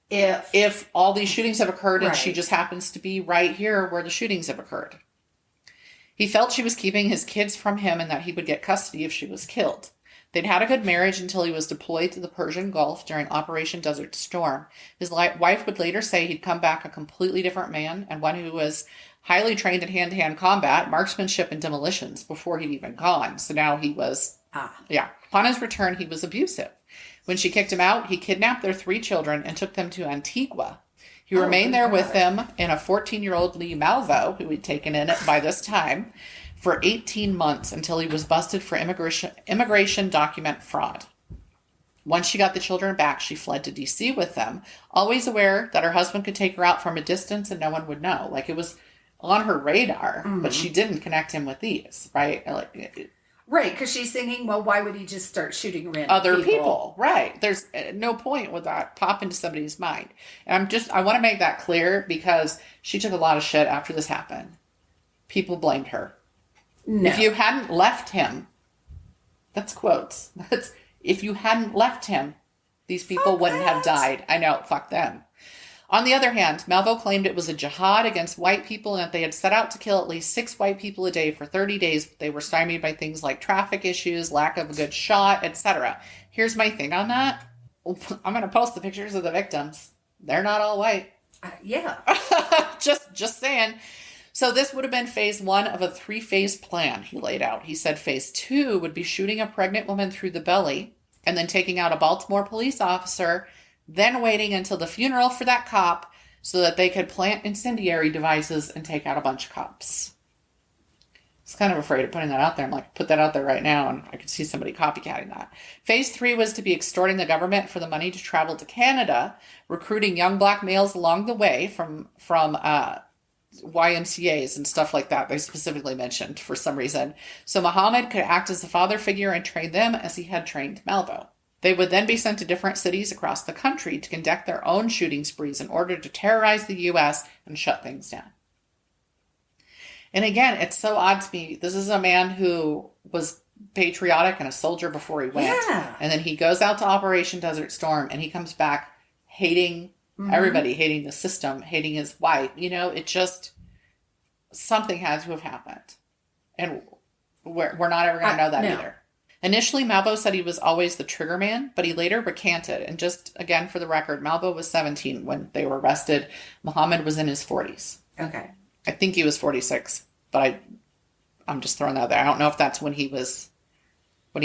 if all these shootings have occurred and she just happens to be right here where the shootings have occurred. He felt she was keeping his kids from him and that he would get custody if she was killed. They'd had a good marriage until he was deployed to the Persian Gulf during Operation Desert Storm. His wife would later say he'd come back a completely different man and one who was highly trained in hand-to-hand combat, marksmanship, and demolitions before he'd even gone. So now he was, Upon his return, he was abusive. When she kicked him out, he kidnapped their 3 children and took them to Antigua. He remained there with them and a 14-year-old Lee Malvo, who he'd taken in by this time, for 18 months until he was busted for immigration document fraud. Once she got the children back, she fled to D.C. with them, always aware that her husband could take her out from a distance and no one would know. Like, it was on her radar, mm-hmm. but she didn't connect him with these, right? Right, because she's thinking, well, why would he just start shooting random Other people. Right. There's no point with that pop into somebody's mind. And I want to make that clear because she took a lot of shit after this happened. People blamed her. No. If you hadn't left him, that's quotes. That's if you hadn't left him, these people Fuck wouldn't have that. died. I know, fuck them. On the other hand, Malvo claimed it was a jihad against white people and that they had set out to kill at least 6 white people a day for 30 days. They were stymied by things like traffic issues, lack of a good shot, etc. Here's my thing on that. I'm going to post the pictures of the victims. They're not all white. Yeah. just saying. So this would have been phase 1 of a 3-phase plan he laid out. He said phase 2 would be shooting a pregnant woman through the belly and then taking out a Baltimore police officer, then waiting until the funeral for that cop so that they could plant incendiary devices and take out a bunch of cops. I was kind of afraid of putting that out there. I'm like, put that out there right now, and I could see somebody copycatting that. Phase 3 was to be extorting the government for the money to travel to Canada, recruiting young black males along the way from YMCAs and stuff like that. They specifically mentioned for some reason. So Muhammad could act as the father figure and train them as he had trained Malvo. They would then be sent to different cities across the country to conduct their own shooting sprees in order to terrorize the U.S. and shut things down. And again, it's so odd to me. This is a man who was patriotic and a soldier before he went. Yeah. And then he goes out to Operation Desert Storm and he comes back hating everybody, hating the system, hating his wife. You know, it just, something had to have happened. And we're not ever going to know that either. Initially, Malvo said he was always the trigger man, but he later recanted. And just, again, for the record, Malvo was 17 when they were arrested. Muhammad was in his 40s. Okay. I think he was 46, but I'm just throwing that out there. I don't know if that's when he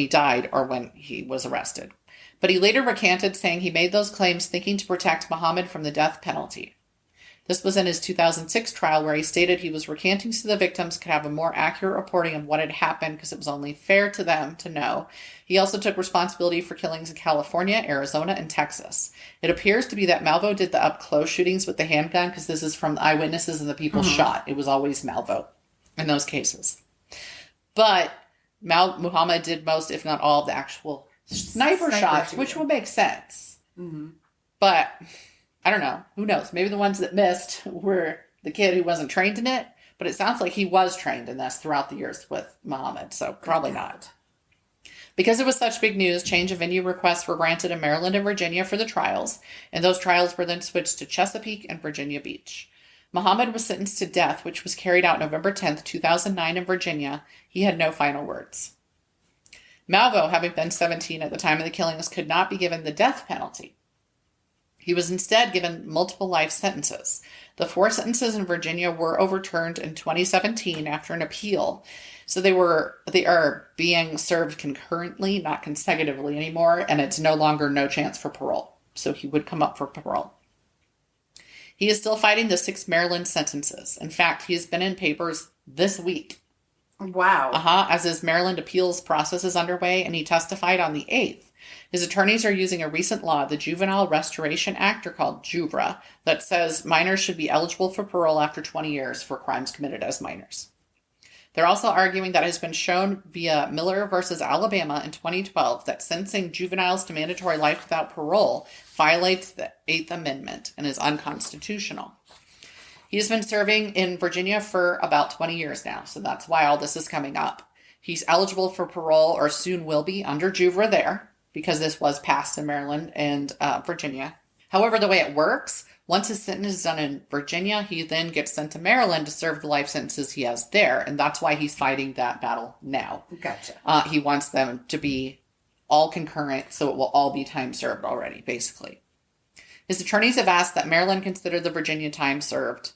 died or when he was arrested. But he later recanted, saying he made those claims thinking to protect Muhammad from the death penalty. This was in his 2006 trial where he stated he was recanting so the victims could have a more accurate reporting of what had happened because it was only fair to them to know. He also took responsibility for killings in California, Arizona, and Texas. It appears to be that Malvo did the up-close shootings with the handgun because this is from the eyewitnesses and the people shot. It was always Malvo in those cases. But Muhammad did most, if not all, of the actual sniper shots, which would make sense. Mm-hmm. But I don't know. Who knows? Maybe the ones that missed were the kid who wasn't trained in it. But it sounds like he was trained in this throughout the years with Muhammad. So probably not. Because it was such big news, change of venue requests were granted in Maryland and Virginia for the trials. And those trials were then switched to Chesapeake and Virginia Beach. Muhammad was sentenced to death, which was carried out November 10th, 2009 in Virginia. He had no final words. Malvo, having been 17 at the time of the killings, could not be given the death penalty. He was instead given multiple life sentences. The 4 sentences in Virginia were overturned in 2017 after an appeal. So they are being served concurrently, not consecutively anymore, and it's no longer no chance for parole. So he would come up for parole. He is still fighting the 6 Maryland sentences. In fact, he has been in papers this week. Wow. As his Maryland appeals process is underway, and he testified on the 8th. His attorneys are using a recent law, the Juvenile Restoration Act, or called JUVRA, that says minors should be eligible for parole after 20 years for crimes committed as minors. They're also arguing that it has been shown via Miller versus Alabama in 2012 that sentencing juveniles to mandatory life without parole violates the 8th Amendment and is unconstitutional. He has been serving in Virginia for about 20 years now, so that's why all this is coming up. He's eligible for parole, or soon will be, under JUVRA there, because this was passed in Maryland and Virginia. However, the way it works, once his sentence is done in Virginia, he then gets sent to Maryland to serve the life sentences he has there, and that's why he's fighting that battle now. Gotcha. He wants them to be all concurrent, so it will all be time served already, basically. His attorneys have asked that Maryland consider the Virginia time served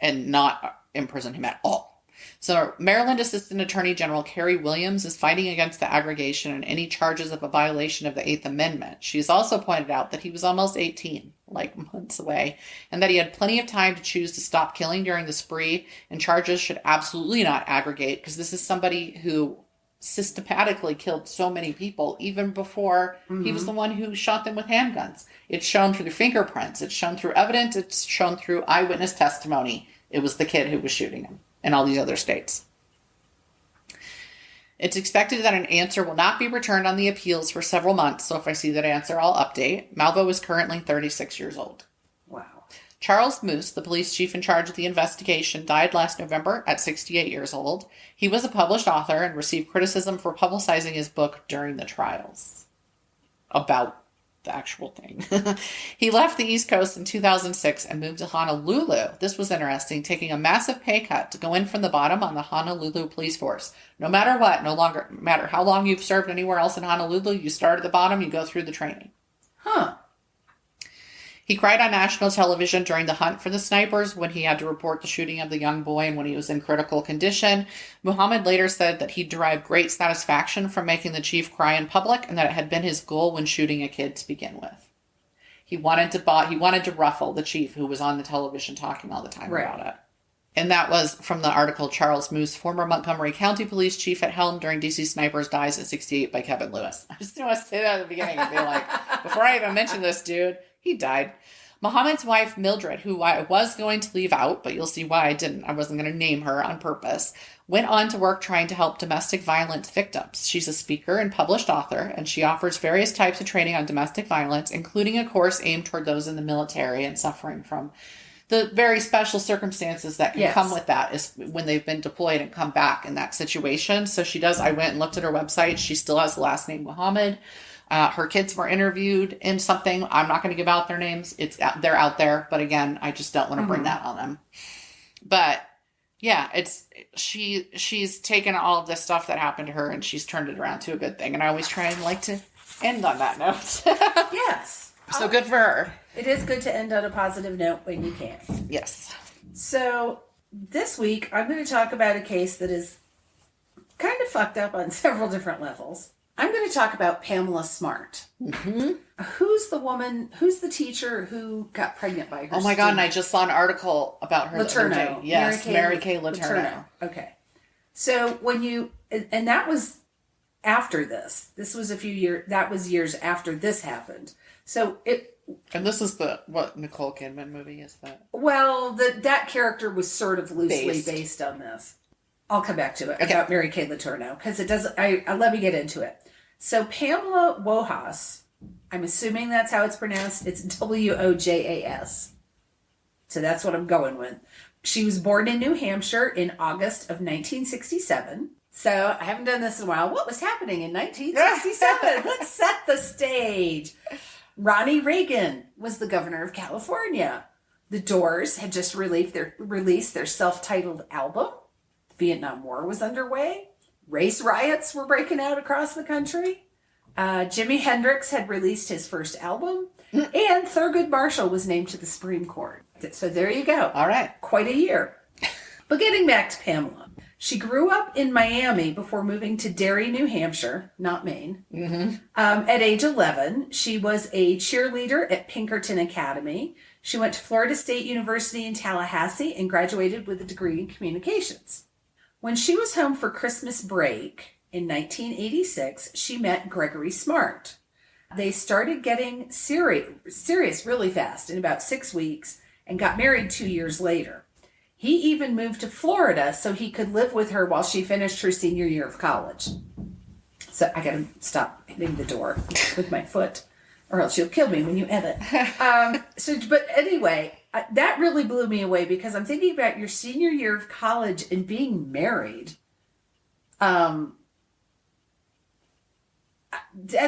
and not imprison him at all. So Maryland Assistant Attorney General Carrie Williams is fighting against the aggregation and any charges of a violation of the 8th Amendment. She's also pointed out that he was almost 18, like months away, and that he had plenty of time to choose to stop killing during the spree, and charges should absolutely not aggregate, because this is somebody who systematically killed so many people even before he was the one who shot them with handguns. It's shown through fingerprints, it's shown through evidence, it's shown through eyewitness testimony. It was the kid who was shooting him in all these other states. It's expected that an answer will not be returned on the appeals for several months, so if I see that answer, I'll update. Malvo is currently 36 years old. Wow. Charles Moose, the police chief in charge of the investigation, died last November at 68 years old. He was a published author and received criticism for publicizing his book during the trials about the actual thing. He left the East Coast in 2006 and moved to Honolulu. This was interesting, taking a massive pay cut to go in from the bottom on the Honolulu police force. No matter what, no longer matter how long you've served anywhere else in Honolulu, you start at the bottom, you go through the training. Huh. He cried on national television during the hunt for the snipers when he had to report the shooting of the young boy and when he was in critical condition. Muhammad later said that he derived great satisfaction from making the chief cry in public and that it had been his goal when shooting a kid to begin with. He wanted to ruffle the chief who was on the television talking all the time about it. And that was from the article Charles Moose, former Montgomery County Police Chief at helm during DC Snipers, dies at 68 by Kevin Lewis. I just want to say that at the beginning and be like, before I even mention this dude, he died. Muhammad's wife, Mildred, who I was going to leave out, but you'll see why I didn't. I wasn't going to name her on purpose, went on to work trying to help domestic violence victims. She's a speaker and published author, and she offers various types of training on domestic violence, including a course aimed toward those in the military and suffering from the very special circumstances that can come with that is when they've been deployed and come back in that situation. So she does. I went and looked at her website. She still has the last name Muhammad. Her kids were interviewed in something. I'm not going to give out their names. They're out there, but again, I just don't want to bring that on them. But yeah, she's taken all of this stuff that happened to her and she's turned it around to a good thing. And I always try and like to end on that note. Yes. So good for her. It is good to end on a positive note when you can. Yes. So this week, I'm going to talk about a case that is kind of fucked up on several different levels. I'm going to talk about Pamela Smart. Mm-hmm. Who's the teacher who got pregnant by her Oh my God, and I just saw an article about her. Letourneau. Yes, Mary Kay Letourneau. Okay. So and that was after this. This was that was years after this happened. So and this is what Nicole Kidman movie is that? Well, that character was sort of loosely based on this. I'll come back to it about Mary Kay Letourneau because it doesn't. Let me get into it. So Pamela Wojas, I'm assuming that's how it's pronounced. It's Wojas. So that's what I'm going with. She was born in New Hampshire in August of 1967. So I haven't done this in a while. What was happening in 1967? Let's set the stage. Ronnie Reagan was the governor of California. The Doors had just released their self-titled album. The Vietnam War was underway. Race riots were breaking out across the country. Jimi Hendrix had released his first album. And Thurgood Marshall was named to the Supreme Court. So there you go. All right. Quite a year. But getting back to Pamela. She grew up in Miami before moving to Derry, New Hampshire, not Maine. Mm-hmm. At age 11, she was a cheerleader at Pinkerton Academy. She went to Florida State University in Tallahassee and graduated with a degree in communications. When she was home for Christmas break in 1986, she met Gregory Smart. They started getting serious really fast in about 6 weeks and got married 2 years later. He even moved to Florida so he could live with her while she finished her senior year of college. So I got to stop hitting the door with my foot or else you'll kill me when you edit. But anyway, that really blew me away because I'm thinking about your senior year of college and being married. That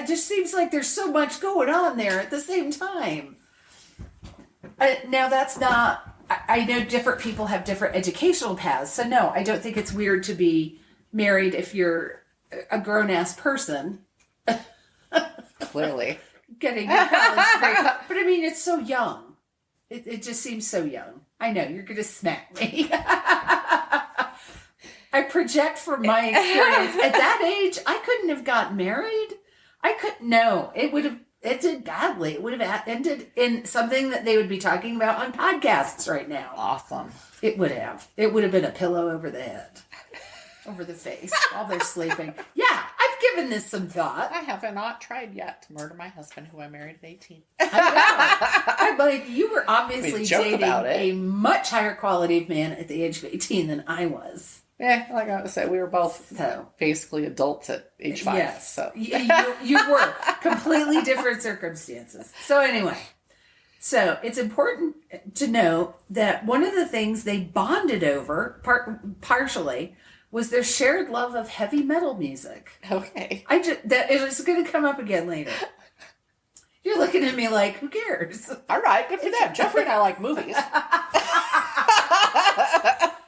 just seems like there's so much going on there at the same time. Now that's not... I know different people have different educational paths. So no, I don't think it's weird to be married if you're a grown-ass person. Clearly. Getting your college degree. But I mean, it's so young. It just seems so young. I know, you're going to smack me. I project from my experience. At that age, I couldn't have gotten married. It did badly. It would have ended in something that they would be talking about on podcasts right now. Awesome. It would have. It would have been a pillow over the head. Over the face while they're sleeping. Yeah, I've given this some thought. I have not tried yet to murder my husband, who I married at 18. I know. I'm like, you were obviously dating a much higher quality of man at the age of 18 than I was. Yeah, like I said, we were both So basically adults at age 5. yes, So you were completely different circumstances. So anyway, so it's important to know that one of the things they bonded over, partially, was their shared love of heavy metal music. okay. That is going to come up again later. You're looking at me like, who cares? All right, good for them. Jeffrey and I like movies.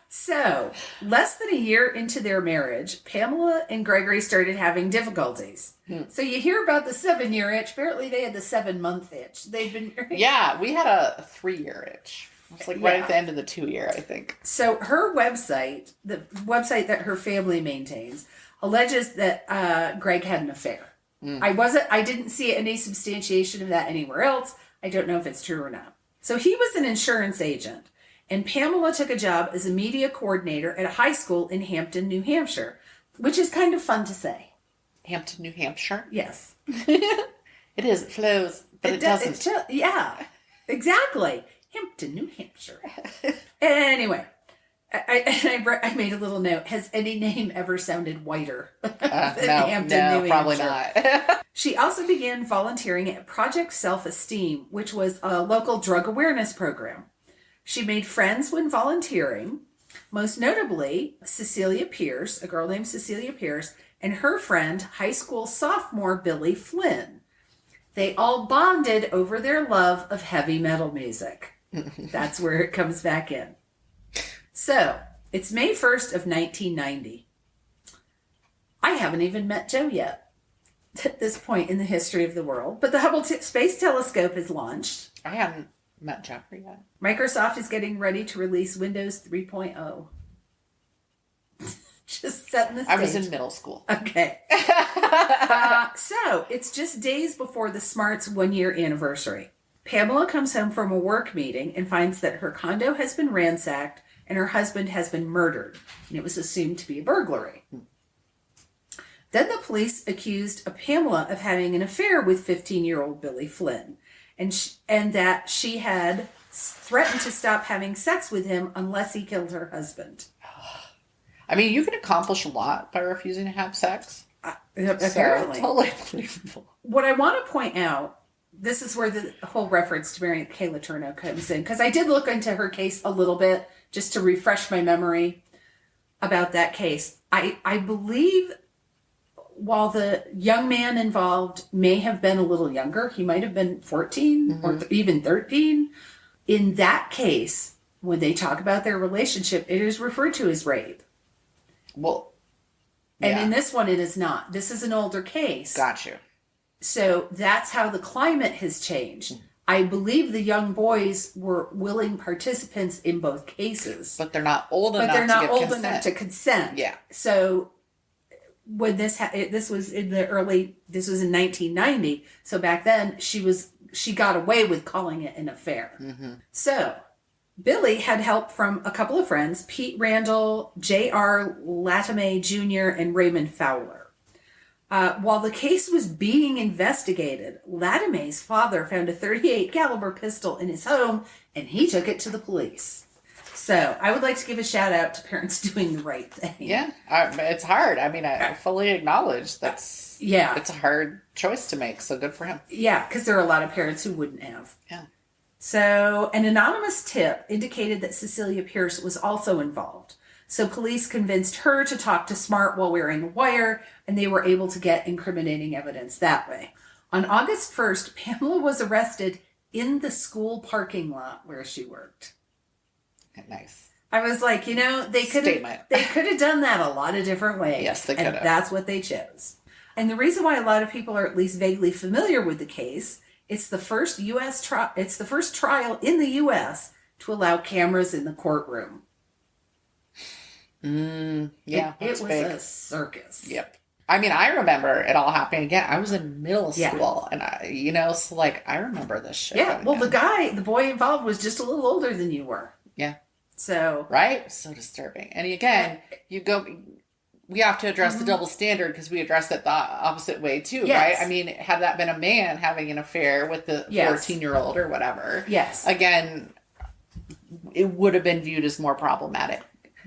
So, less than a year into their marriage, Pamela and Gregory started having difficulties. So you hear about the 7-year itch. Apparently, they had the 7-month itch. They've been Yeah, we had a 3-year itch. It's like right at the end of the 2-year, I think. So her website, the website that her family maintains, alleges that Greg had an affair. I didn't see any substantiation of that anywhere else. I don't know if it's true or not. So he was an insurance agent, and Pamela took a job as a media coordinator at a high school in Hampton, New Hampshire, which is kind of fun to say. Hampton, New Hampshire? Yes. It is. It flows, but it doesn't. Yeah, exactly. Hampton, New Hampshire. Anyway, I made a little note. Has any name ever sounded whiter than Hampton, New probably Hampshire? not. She also began volunteering at Project Self-Esteem, which was a local drug awareness program. She made friends when volunteering, most notably Cecilia Pierce, a girl named Cecilia Pierce, and her friend, high school sophomore Billy Flynn. They all bonded over their love of heavy metal music. That's where it comes back in. So, it's May 1st of 1990. I haven't even met Joe yet at this point in the history of the world, but the Hubble Space Telescope is launched. I haven't met Jeffrey yet. Microsoft is getting ready to release Windows 3.0. Just setting the stage. I was in middle school. Okay. So, it's just days before the Smart's 1-year anniversary. Pamela comes home from a work meeting and finds that her condo has been ransacked and her husband has been murdered. And it was assumed to be a burglary. Then the police accused Pamela of having an affair with 15-year-old Billy Flynn, and that she had threatened to stop having sex with him unless he killed her husband. I mean, you can accomplish a lot by refusing to have sex. Apparently. So, totally believable. What I want to point out, this is where the whole reference to Mary Kay Letourneau comes in, because I did look into her case a little bit just to refresh my memory about that case. I believe while the young man involved may have been a little younger, he might have been 14 or even 13. In that case, when they talk about their relationship, it is referred to as rape. Well, and in this one, it is not. This is an older case. Got you. So that's how the climate has changed. I believe the young boys were willing participants in both cases. But they're not old enough But they're not to give old consent. enough to consent. Yeah. So when this was in 1990. So back then she got away with calling it an affair. So Billy had help from a couple of friends, Pete Randall, J.R. Latimer Jr., and Raymond Fowler. While the case was being investigated, Latimer's father found a .38 caliber pistol in his home, and he took it to the police. So I would like to give a shout out to parents doing the right thing. Yeah, it's hard. I mean, I fully acknowledge it's a hard choice to make. So good for him. Yeah, because there are a lot of parents who wouldn't have. Yeah. So an anonymous tip indicated that Cecilia Pierce was also involved. So police convinced her to talk to Smart while wearing a wire, and they were able to get incriminating evidence that way. On August 1st, Pamela was arrested in the school parking lot where she worked. Nice. I was like, they could have done that a lot of different ways. Yes, they could have. And that's what they chose. And the reason why a lot of people are at least vaguely familiar with the case, it's the first it's the first trial in the U.S. to allow cameras in the courtroom. Yeah, it was big. a circus. Yep. I mean, I remember it all happening again. I was in middle school, and I remember this shit. Yeah. Well, the boy involved was just a little older than you were. Yeah. So. Right. So disturbing. And again, we have to address the double standard because we addressed it the opposite way too, right? I mean, had that been a man having an affair with the 14-year-old or whatever, again, it would have been viewed as more problematic.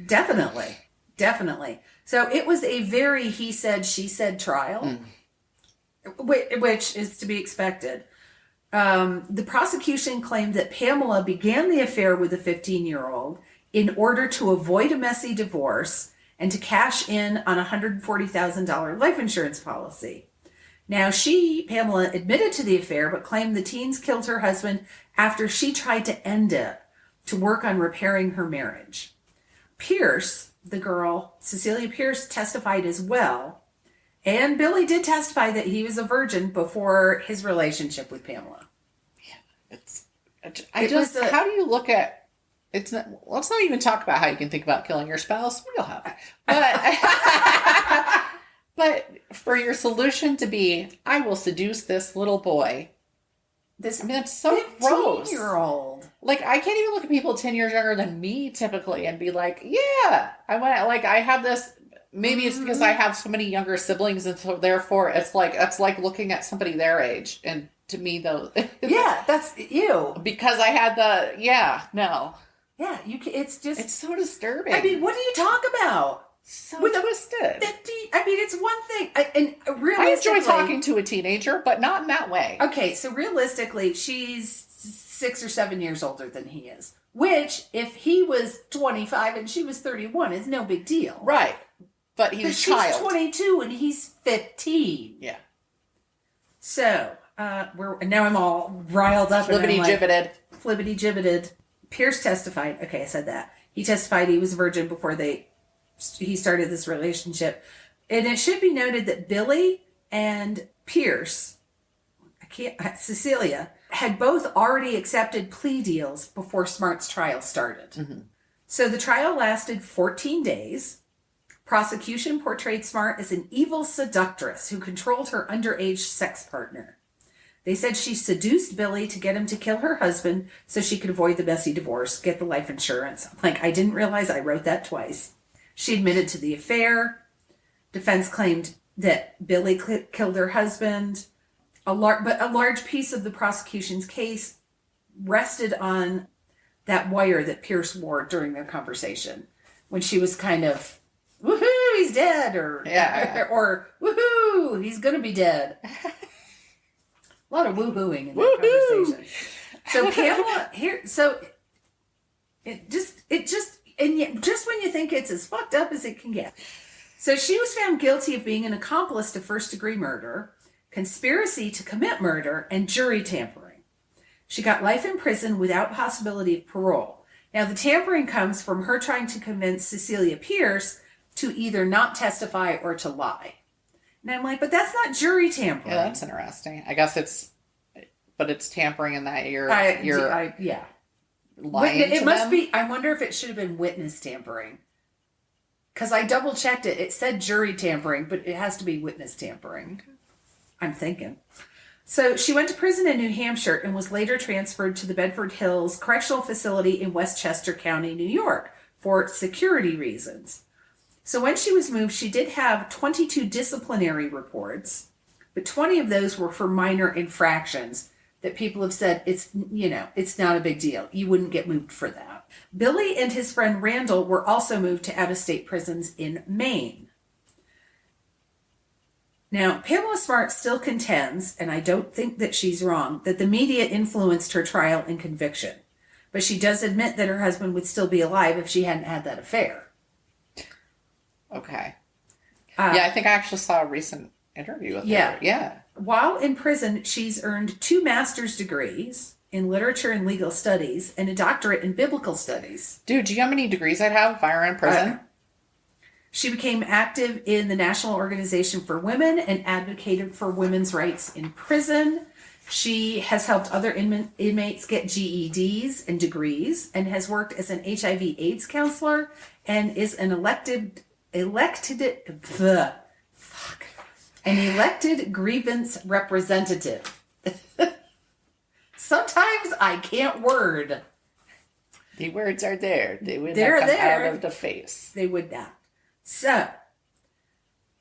Definitely. definitely. So it was a very he said, she said trial, which is to be expected. The prosecution claimed that Pamela began the affair with the 15-year-old in order to avoid a messy divorce and to cash in on a $140,000 life insurance policy. Now, Pamela, admitted to the affair, but claimed the teens killed her husband after she tried to end it to work on repairing her marriage. Pierce, the girl, Cecilia Pierce, testified as well. And Billy did testify that he was a virgin before his relationship with Pamela. How do you look at it's not, let's not even talk about how you can think about killing your spouse. We all have. But for your solution to be, I will seduce this little boy. That's so gross. 15-year-old. Like, I can't even look at people 10 years younger than me typically and be like, yeah, I have this. Maybe it's because I have so many younger siblings, and so therefore it's like looking at somebody their age. And to me, though, yeah, that's you. Because I had no. Yeah, It's so disturbing. I mean, what do you talk about? So twisted. 50, I mean, it's one thing. And realistically, I enjoy talking to a teenager, but not in that way. Okay, so realistically, she's 6 or 7 years older than he is. Which, if he was 25 and she was 31, is no big deal. Right. But he's a child. She's 22 and he's 15. Yeah. So, now I'm all riled up. Flibbity-gibbeted. Flibbity-gibbeted. Pierce testified. Okay, I said that. He testified he was a virgin before he started this relationship. And it should be noted that Billy and Pierce, Cecilia, had both already accepted plea deals before Smart's trial started. Mm-hmm. So the trial lasted 14 days. Prosecution portrayed Smart as an evil seductress who controlled her underage sex partner. They said she seduced Billy to get him to kill her husband so she could avoid the messy divorce, get the life insurance. I didn't realize I wrote that twice. She admitted to the affair. Defense claimed that Billy killed her husband. But a large piece of the prosecution's case rested on that wire that Pierce wore during their conversation when she was kind of, woohoo, he's dead, or woohoo, he's going to be dead. A lot of woohooing in that conversation. So Pamela and yet, just when you think it's as fucked up as it can get. So she was found guilty of being an accomplice to first-degree murder, conspiracy to commit murder, and jury tampering. She got life in prison without possibility of parole. Now, the tampering comes from her trying to convince Cecilia Pierce to either not testify or to lie. And I'm like, but that's not jury tampering. Yeah, that's interesting. I guess it's tampering in that you're yeah. lying it to must them? be. I wonder if it should have been witness tampering. Because I double checked it. It said jury tampering, but it has to be witness tampering. I'm thinking. So she went to prison in New Hampshire and was later transferred to the Bedford Hills Correctional Facility in Westchester County, New York, for security reasons. So when she was moved, she did have 22 disciplinary reports, but 20 of those were for minor infractions that people have said it's not a big deal. You wouldn't get moved for that. Billy and his friend Randall were also moved to out-of-state prisons in Maine. Now, Pamela Smart still contends, and I don't think that she's wrong, that the media influenced her trial and conviction. But she does admit that her husband would still be alive if she hadn't had that affair. Okay. I think I actually saw a recent interview with her. Yeah. While in prison, she's earned 2 master's degrees in literature and legal studies and a doctorate in biblical studies. Dude, do you know how many degrees I'd have if I were in prison? She became active in the National Organization for Women and advocated for women's rights in prison. She has helped other inmates get GEDs and degrees and has worked as an HIV/AIDS counselor and is an elected grievance representative. Sometimes I can't word. The words are there. They would They're not come there. out of the face. They would not. So,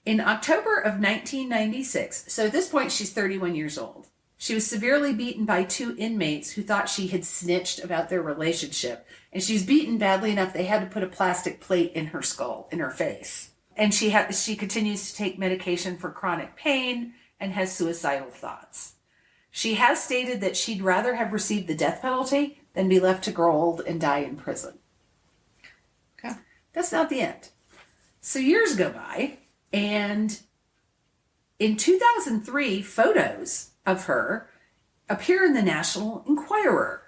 in October of 1996, so at this point she's 31 years old. She was severely beaten by 2 inmates who thought she had snitched about their relationship. And she was beaten badly enough they had to put a plastic plate in her skull, in her face. And she continues to take medication for chronic pain and has suicidal thoughts. She has stated that she'd rather have received the death penalty than be left to grow old and die in prison. Okay. That's not the end. So years go by, and in 2003, photos of her appear in the National Enquirer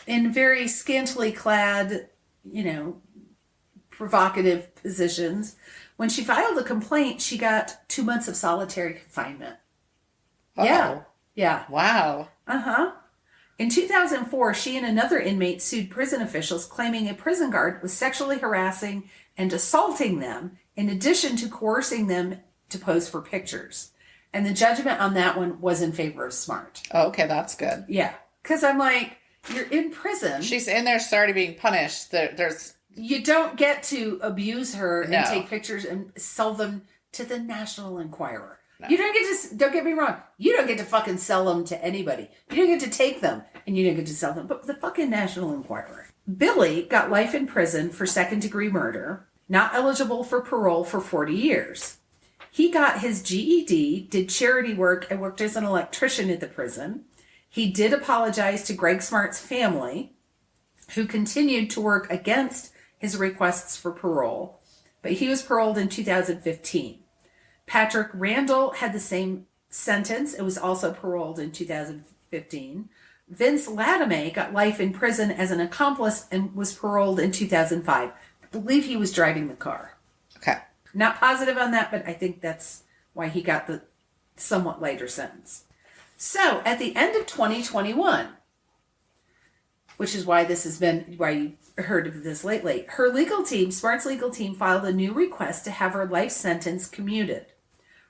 in very scantily clad, provocative positions. When she filed a complaint, she got 2 months of solitary confinement. Oh. Yeah. Yeah. Wow. Uh-huh. In 2004, she and another inmate sued prison officials claiming a prison guard was sexually harassing and assaulting them in addition to coercing them to pose for pictures. And the judgment on that one was in favor of Smart. Oh, okay, that's good. Yeah. Because I'm like, you're in prison. She's in there started being punished. There's You don't get to abuse her and No. take pictures and sell them to the National Enquirer. No. You don't get to, don't get me wrong, you don't get to fucking sell them to anybody. You don't get to take them and you don't get to sell them, but the fucking National Enquirer. Billy got life in prison for second-degree murder, not eligible for parole for 40 years. He got his GED, did charity work, and worked as an electrician at the prison. He did apologize to Greg Smart's family, who continued to work against his requests for parole, but he was paroled in 2015. Patrick Randall had the same sentence. It was also paroled in 2015. Vince Latame got life in prison as an accomplice and was paroled in 2005. I believe he was driving the car. okay. Not positive on that, but I think that's why he got the somewhat lighter sentence. So, at the end of 2021, which is why you heard of this lately, her legal team, Smart's legal team, filed a new request to have her life sentence commuted.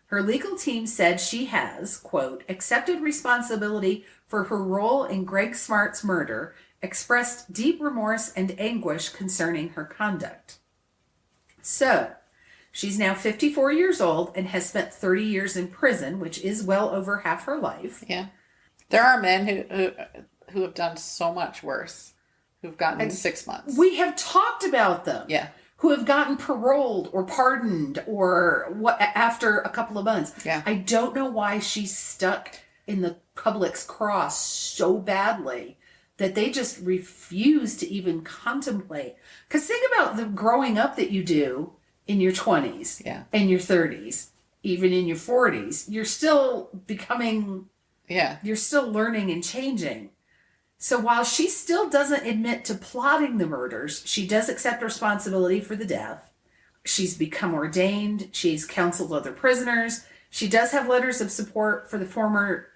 Her legal team said she has, quote, accepted responsibility for her role in Greg Smart's murder, expressed deep remorse and anguish concerning her conduct. So, she's now 54 years old and has spent 30 years in prison, which is well over half her life. Yeah. There are men who have done so much worse, who've gotten 6 months. We have talked about them. Yeah. Who have gotten paroled or pardoned or what after a couple of months. Yeah. I don't know why she's stuck in the public's cross so badly that they just refuse to even contemplate. Because think about the growing up that you do in your 20s Yeah. and your 30s, even in your 40s. You're still becoming, Yeah. you're still learning and changing. So while she still doesn't admit to plotting the murders, she does accept responsibility for the death. She's become ordained. She's counseled other prisoners. She does have letters of support from the former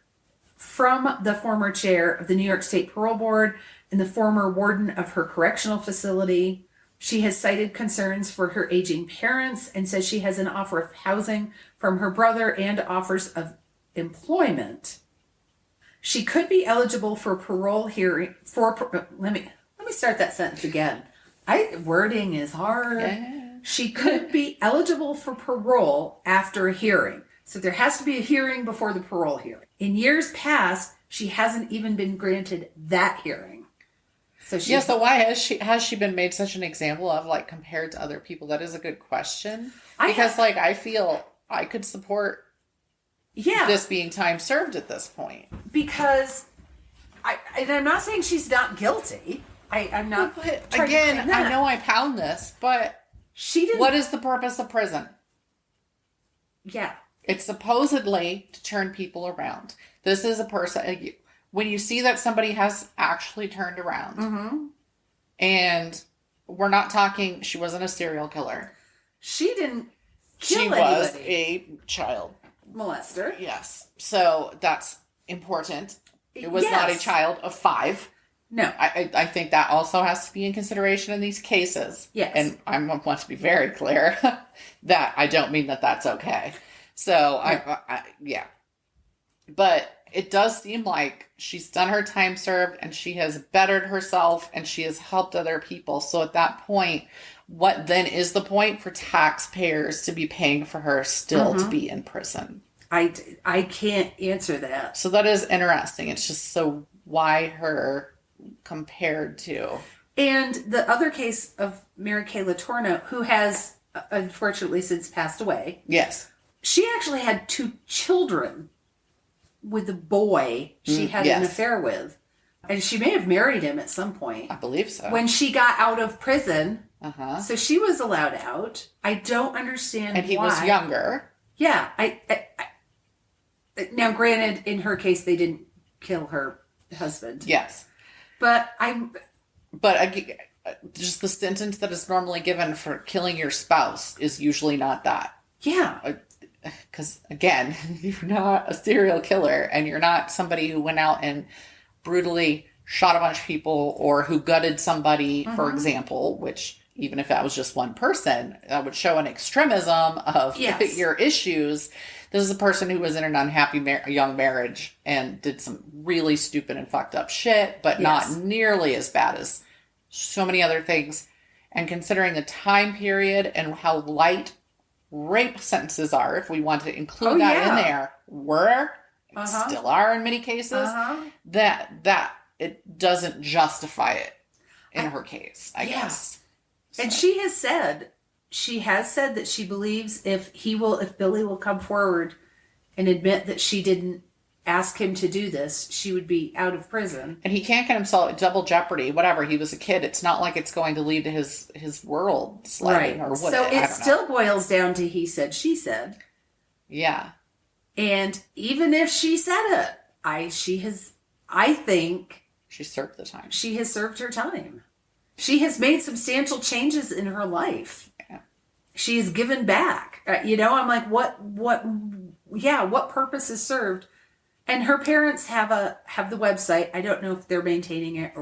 chair of the New York State Parole Board and the former warden of her correctional facility. She has cited concerns for her aging parents and says she has an offer of housing from her brother and offers of employment. She could be eligible for parole hearing let me start that sentence again. Wording is hard. Yeah. She could be eligible for parole after a hearing. So there has to be a hearing before the parole hearing. In years past, she hasn't even been granted that hearing. So So why has she been made such an example of, like, compared to other people? That is a good question. Because I feel I could support this being time served at this point. Because I'm not saying she's not guilty. I'm not. But trying to again, claim that. I know I pound this, but She didn't. what is the purpose of prison? Yeah. It's supposedly to turn people around. This is a person. When you see that somebody has actually turned around, Mm-hmm. and we're not talking, she wasn't a serial killer. She didn't kill She anybody. was a child molester. Yes. So that's important. It was not a Yes. child of 5. No. I think that also has to be in consideration in these cases. Yes. And I want to be very clear that I don't mean that that's okay. So, yeah. But it does seem like she's done her time served and she has bettered herself and she has helped other people. So at that point, what then is the point for taxpayers to be paying for her still to be in prison? I can't answer that. So that is interesting. It's just so why her compared to. And the other case of Mary Kay Letourneau, who has unfortunately since passed away, Yes. she actually had 2 children with the boy she had an yes. affair with. And she may have married him at some point. I believe so. When she got out of prison. Uh-huh. So she was allowed out. I don't understand And he why. was younger. Yeah. Now, granted, in her case, they didn't kill her husband. Yes. But just the sentence that is normally given for killing your spouse is usually not that. yeah. Because, again, you're not a serial killer and you're not somebody who went out and brutally shot a bunch of people or who gutted somebody, for example, which even if that was just one person, that would show an extremism of Yes. your issues. This is a person who was in an unhappy young marriage and did some really stupid and fucked up shit, but Yes. not nearly as bad as so many other things. And considering the time period and how light rape sentences are, if we want to include that in there, still are in many cases, that it doesn't justify it in her case, I guess. And she has said that she believes if Billy will come forward and admit that she didn't ask him to do this, she would be out of prison. And he can't get himself double jeopardy, whatever. He was a kid. It's not like it's going to lead to his world sliding or whatever. So it still boils down to he said, she said. Yeah. And even if she said it, I think She served the time. she has served her time. She has made substantial changes in her life. Yeah. She has given back. I'm like, what purpose is served? And her parents have the website. I don't know if they're maintaining it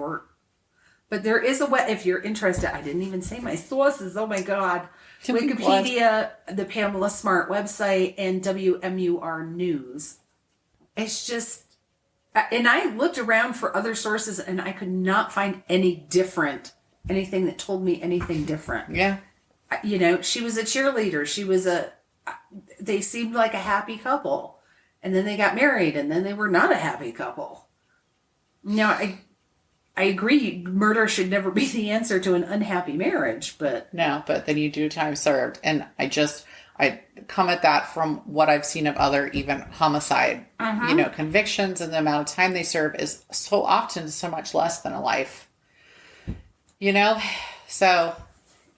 but there is if you're interested, I didn't even say my sources. Oh my God. Wikipedia, the Pamela Smart website, and WMUR News. It's just, and I looked around for other sources and I could not find anything that told me anything different. Yeah. She was a cheerleader. They seemed like a happy couple. And then they got married, and then they were not a happy couple. Now, I agree, murder should never be the answer to an unhappy marriage, but... No, but then you do time served. And I come at that from what I've seen of other even homicide, convictions, and the amount of time they serve is so often so much less than a life. So...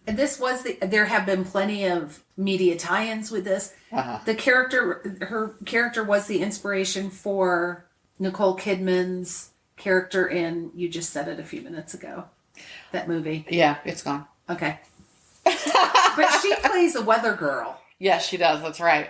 And there have been plenty of media tie-ins with this. Uh-huh. Her character was the inspiration for Nicole Kidman's character in, you just said it a few minutes ago, that movie. Yeah, it's gone. Okay. But she plays a weather girl. Yes, she does. That's right.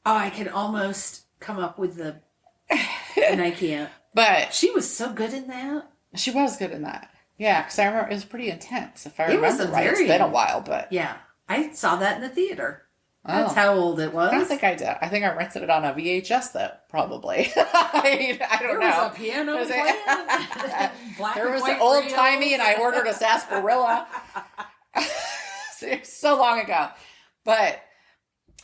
Oh, I can almost come up with and I can't. But she was so good in that. She was good in that. Yeah, because I remember it was pretty intense. If I remember right, it's been a while, but yeah, I saw that in the theater. Oh. That's how old it was. I don't think I did. I think I rented it on a VHS, though. Probably. I don't know. There was a piano playing. There was an old timey, and I ordered a sarsaparilla. So long ago, but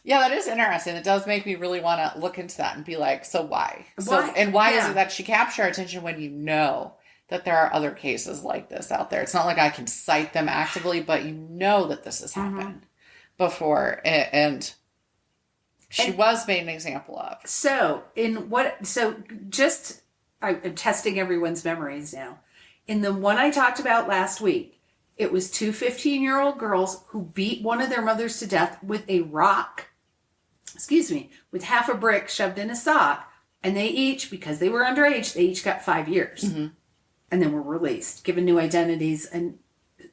yeah, that is interesting. It does make me really want to look into that and be like, so why? Why is it that she captured our attention when you know that there are other cases like this out there? It's not like I can cite them actively, but you know that this has happened before, and she was made an example of. I'm testing everyone's memories now. In the one I talked about last week, it was 2 15-year-old girls who beat one of their mothers to death with a rock, with half a brick shoved in a sock, and they each, because they were underage, they each got 5 years. Mm-hmm. And then were released, given new identities, and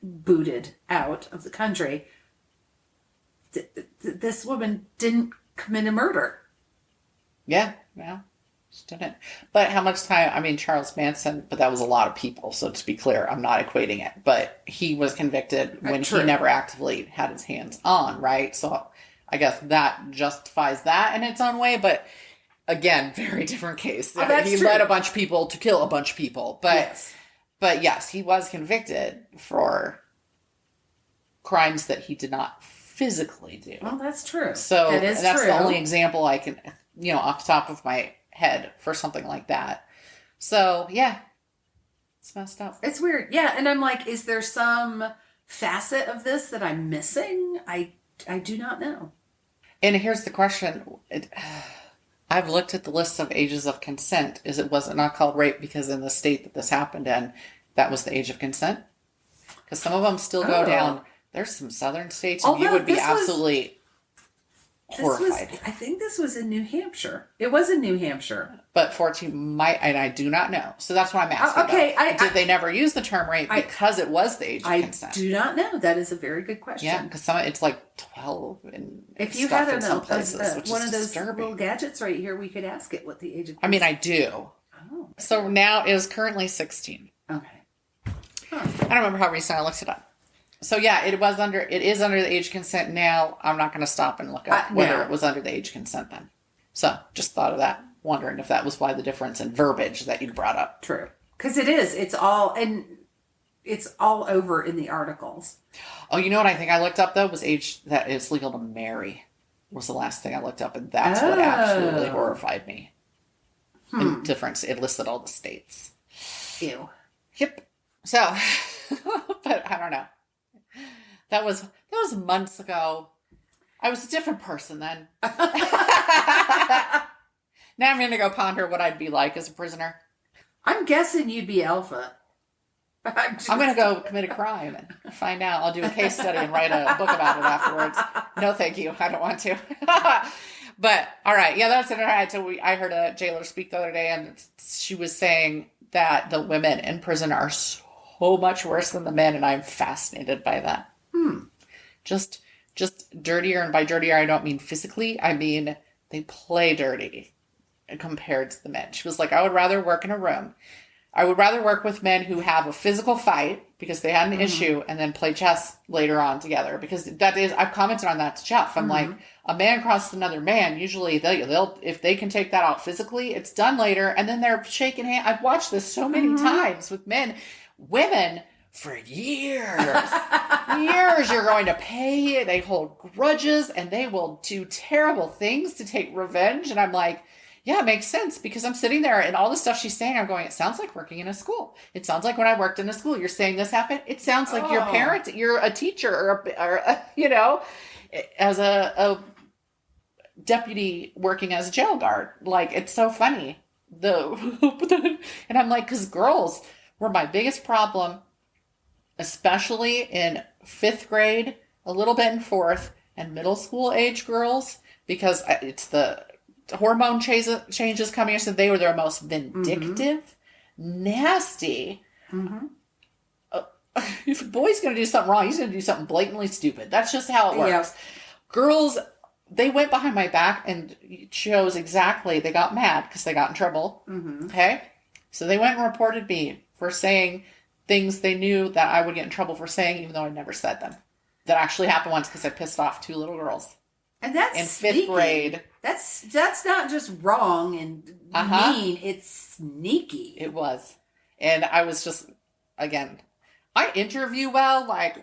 booted out of the country. This woman didn't commit a murder. Yeah, she didn't. But how much time? I mean, Charles Manson, but that was a lot of people. So to be clear, I'm not equating it. But he was convicted when he never actively had his hands on, right? So I guess that justifies that in its own way. But again, very different case. He led a bunch of people to kill a bunch of people. But yes, he was convicted for crimes that he did not physically do. Well, that's true. So that is that's true. the only example I can, off the top of my head for something like that. So yeah, it's messed up. It's weird. Yeah, and I'm like, is there some facet of this that I'm missing? I do not know. And here's the question. I've looked at the list of ages of consent. Was it not called rape because in the state that this happened in, that was the age of consent? Because some of them still go down. There's some southern states, and you would be absolutely horrified. I think this was in New Hampshire. It was in New Hampshire. But 14 might, and I do not know. So that's what I'm asking. Okay. Did they never use the term rape because it was the age of consent? I do not know. That is a very good question. Yeah, because it's like 12 and if you stuff had in some places, which one is of those disturbing. little gadgets right here, we could ask it what the age of consent. I mean, I do. Oh. So now it is currently 16. Okay. Huh. I don't remember how recent I looked it up. So yeah, it is under the age of consent now. I'm not going to stop and look up whether it was under the age of consent then. So just thought of that, wondering if that was why the difference in verbiage that you brought up. True. Because it is. It's all over in the articles. Oh, you know what I think I looked up though was age that it's legal to marry was the last thing I looked up, and that's what absolutely horrified me. The difference, it listed all the states. Ew. Yep. So, but I don't know. That was months ago. I was a different person then. Now I'm going to go ponder what I'd be like as a prisoner. I'm guessing you'd be Alpha. I'm going to go commit a crime and find out. I'll do a case study and write a book about it afterwards. No, thank you. I don't want to. But, all right. Yeah, that's it. I heard a jailer speak the other day, and she was saying that the women in prison are so much worse than the men, and I'm fascinated by that. Just dirtier, and by dirtier, I don't mean physically. I mean, they play dirty compared to the men. She was like, I would rather work in a room. I would rather work with men who have a physical fight because they had an issue and then play chess later on together. Because I've commented on that to Jeff. I'm like, a man crosses another man. Usually they'll, if they can take that out physically, it's done later. And then they're shaking hands. I've watched this so many times with men. Women, for years, you're going to pay. They hold grudges and they will do terrible things to take revenge. And I'm like, yeah, it makes sense, because I'm sitting there and all the stuff she's saying, I'm going, it sounds like working in a school. It sounds like when I worked in a school. You're saying this happened. It sounds like your parent, you're a teacher or as a deputy working as a jail guard. Like, it's so funny. And I'm like, because girls were my biggest problem, especially in 5th grade, a little bit in 4th, and middle school age girls, because it's the hormone changes coming. So they were their most vindictive, nasty. If a boy's going to do something wrong, he's going to do something blatantly stupid. That's just how it works. Yeah. Girls, they went behind my back and chose exactly. They got mad because they got in trouble. Okay? So they went and reported me for saying things they knew that I would get in trouble for saying, even though I never said them. That actually happened once because I pissed off 2 little girls. And that's in 5th grade. That's not just wrong and mean. It's sneaky. It was. And I was just, again, I interview well. Like,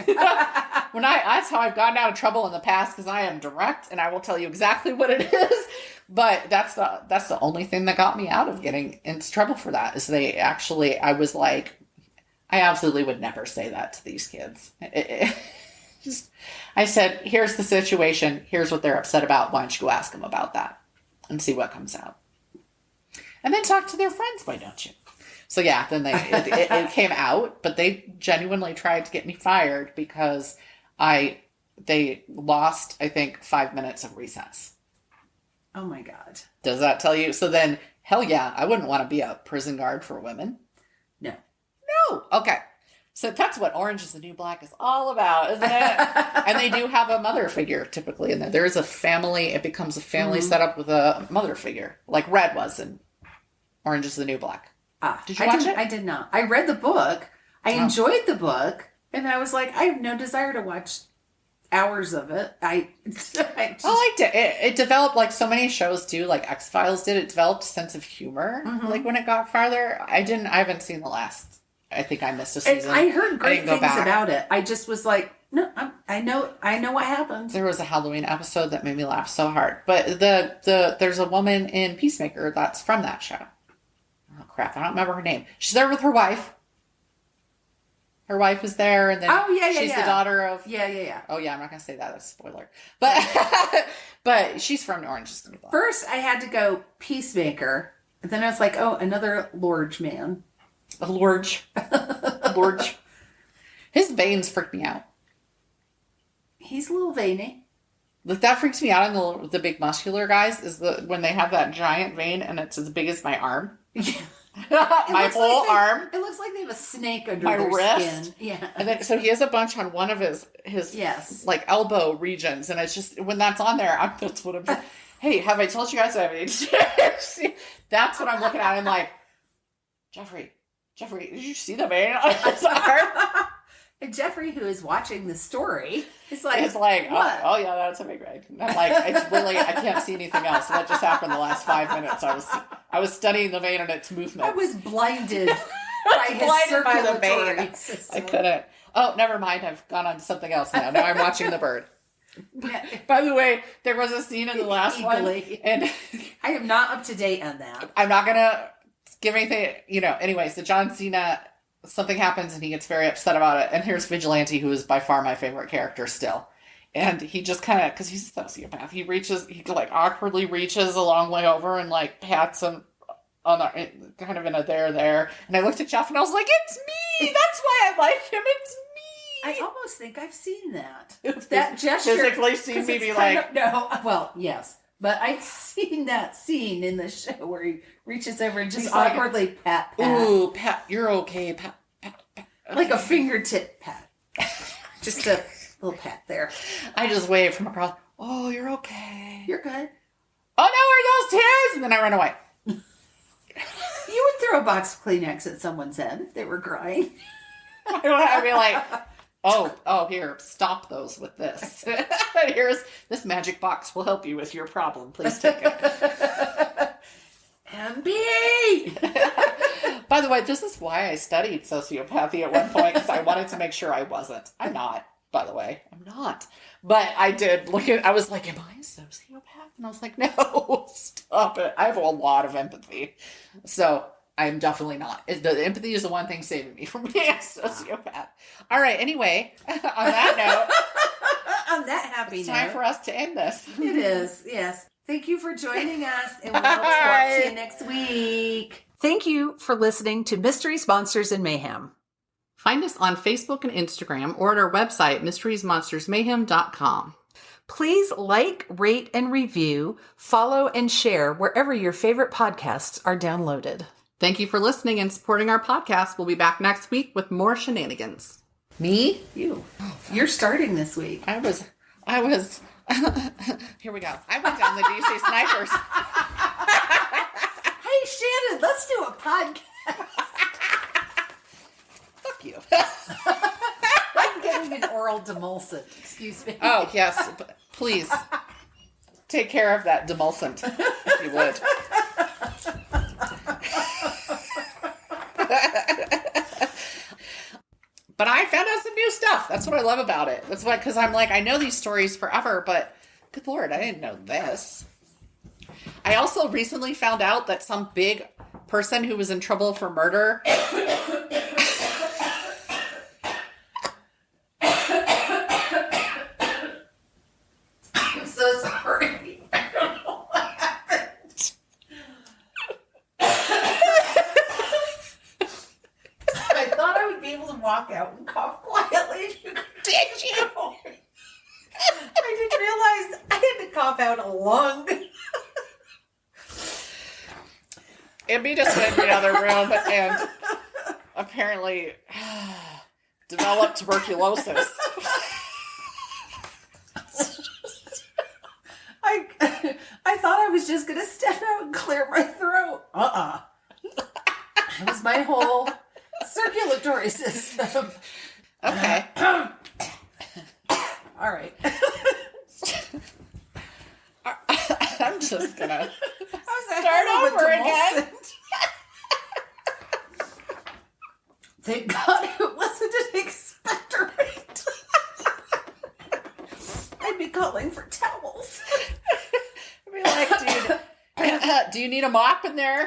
that's how I've gotten out of trouble in the past, because I am direct and I will tell you exactly what it is. But that's the only thing that got me out of getting into trouble for that, is I was like, I absolutely would never say that to these kids. I said, here's the situation. Here's what they're upset about. Why don't you go ask them about that and see what comes out? And then talk to their friends. Why don't you? So yeah, then it came out, but they genuinely tried to get me fired because they lost, I think, 5 minutes of recess. Oh my God. Does that tell you? So then, hell yeah, I wouldn't want to be a prison guard for women. No. Okay. So that's what Orange is the New Black is all about, isn't it? And they do have a mother figure typically in there. There is a family. It becomes a family setup with a mother figure, like Red was in Orange is the New Black. Did you watch it? I did not. I read the book. I enjoyed the book. And I was like, I have no desire to watch hours of it. I liked it. It developed, like so many shows do, like X-Files did. It developed a sense of humor. Like when it got farther. I haven't seen the last. I think I missed a season. I heard great things about it. I just was like, No, I know what happened. There was a Halloween episode that made me laugh so hard. But there's a woman in Peacemaker that's from that show. Oh crap, I don't remember her name. She's there with her wife. Her wife is there, and then she's the daughter of Yeah. Oh yeah, I'm not gonna say that as a spoiler. But but she's from Orange is the New Black. First I had to go Peacemaker, and then I was like, oh, another Lorge man. A Lorge. Lorge. His veins freak me out. He's a little veiny. That freaks me out in the big muscular guys is when they have that giant vein and it's as big as my arm. My whole arm. It looks like they have a snake under my their wrist. skin. Yeah. And then so he has a bunch on one of his yes, like elbow regions, and it's just when that's on there, that's what I'm. Hey, have I told you guys I have ADHD? That's what I'm looking at. I'm like, Jeffrey, did you see the vein on his arm? And Jeffrey, who is watching the story, is like, what? Oh yeah, that's a big vein. I'm like, it's really, I can't see anything else. What just happened the last 5 minutes? I was studying the vein and its movement. I was blinded by his circulatory system. I couldn't. Oh, never mind. I've gone on to something else now. Now I'm watching the bird. By the way, there was a scene in the last one, and I am not up to date on that. I'm not gonna give anything. Anyways, the John Cena. Something happens and he gets very upset about it. And here's Vigilante, who is by far my favorite character still. And he just kind of, because he's a sociopath, he like awkwardly reaches a long way over and like pats him on the, kind of in a there. And I looked at Jeff and I was like, it's me! That's why I like him. It's me! I almost think I've seen that. That gesture. Physically seen me be like. No, well, yes. But I've seen that scene in the show where he reaches over and just awkwardly pat. Ooh, pat, you're okay, pat. Okay. Like a fingertip pat. Just a little pat there. I just wave from across. Oh, you're okay. You're good. Oh, no, are those tears? And then I run away. You would throw a box of Kleenex at someone's head if they were crying. I'd be like, oh, here, stop those with this. Here's this magic box will help you with your problem. Please take it. MB! By the way, this is why I studied sociopathy at one point, because I wanted to make sure I wasn't. I'm not, by the way. I'm not. But I did I was like, am I a sociopath? And I was like, no, stop it. I have a lot of empathy. So I'm definitely not. The empathy is the one thing saving me from being a sociopath. All right, anyway, on that note. On that happy it's note. time for us to end this. It is, yes. Thank you for joining us, and we'll talk to you next week. Thank you for listening to Mysteries, Monsters, and Mayhem. Find us on Facebook and Instagram or at our website, mysteriesmonstersmayhem.com. Please like, rate, and review, follow, and share wherever your favorite podcasts are downloaded. Thank you for listening and supporting our podcast. We'll be back next week with more shenanigans. Me? You. You're starting this week. I was. Here we go. I went down the DC Snipers. Hey, Shannon, let's do a podcast. Fuck you. I'm getting an oral demulcent. Excuse me. Oh, yes. Please. Take care of that demulcent, if you would. But I found out some new stuff. That's what I love about it. That's why, because I'm like, I know these stories forever, but good Lord, I didn't know this. I also recently found out that some big person who was in trouble for murder. I'm so sorry. I don't know what happened. I thought I would be able to walk out and cough quietly. Did you? I didn't realize I had to cough out a lung. Emmy just went in the other room and apparently developed tuberculosis. I thought I was just gonna step out and clear my throat. That was my whole circulatory system. Okay. All right. I'm just gonna Start start over again. Thank God it wasn't an expectorant. calling for towels. I'd be like, dude, do you need a mop in there?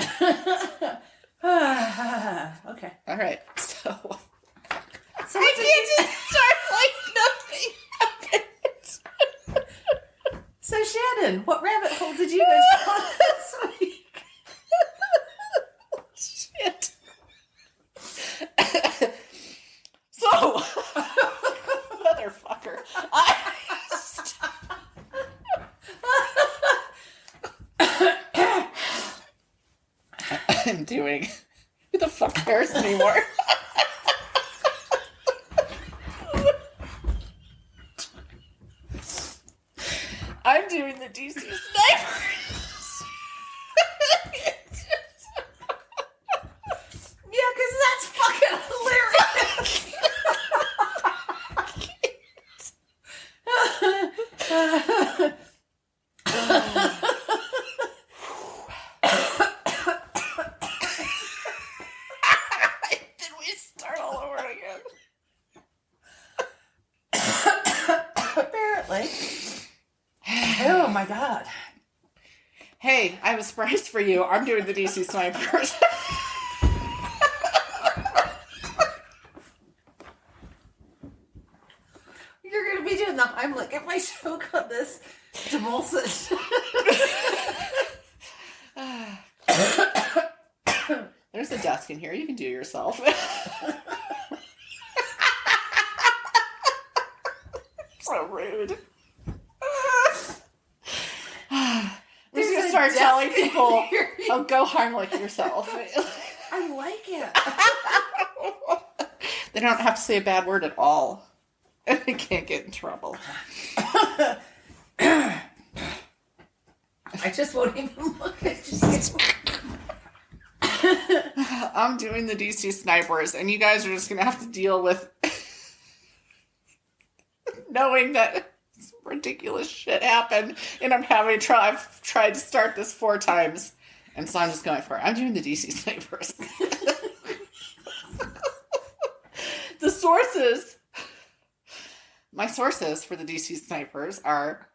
Okay. All right. So So I can't just start like nothing happened. So Shannon, what rabbit hole did you go down this week? Shit. So, motherfucker. I'm doing. Who the fuck cares anymore? I'm doing the DC Snipers. Yeah, because that's fucking hilarious. Did we start all over again? Apparently. Oh my god. Hey, I have a surprise for you. I'm doing the DC Snipers. You're going to be doing the Heimlich if I choke on this demulcent. There's a desk in here. You can do it yourself. So rude. We're just gonna start telling people, "Oh, go Heimlich yourself." I like it. They don't have to say a bad word at all. They can't get in trouble. I just won't even look at you. I'm doing the DC Snipers, and you guys are just gonna have to deal with knowing that some ridiculous shit happened, and I've tried to start this 4 times, and so I'm just going for it. I'm doing the DC Snipers. My sources for the DC Snipers are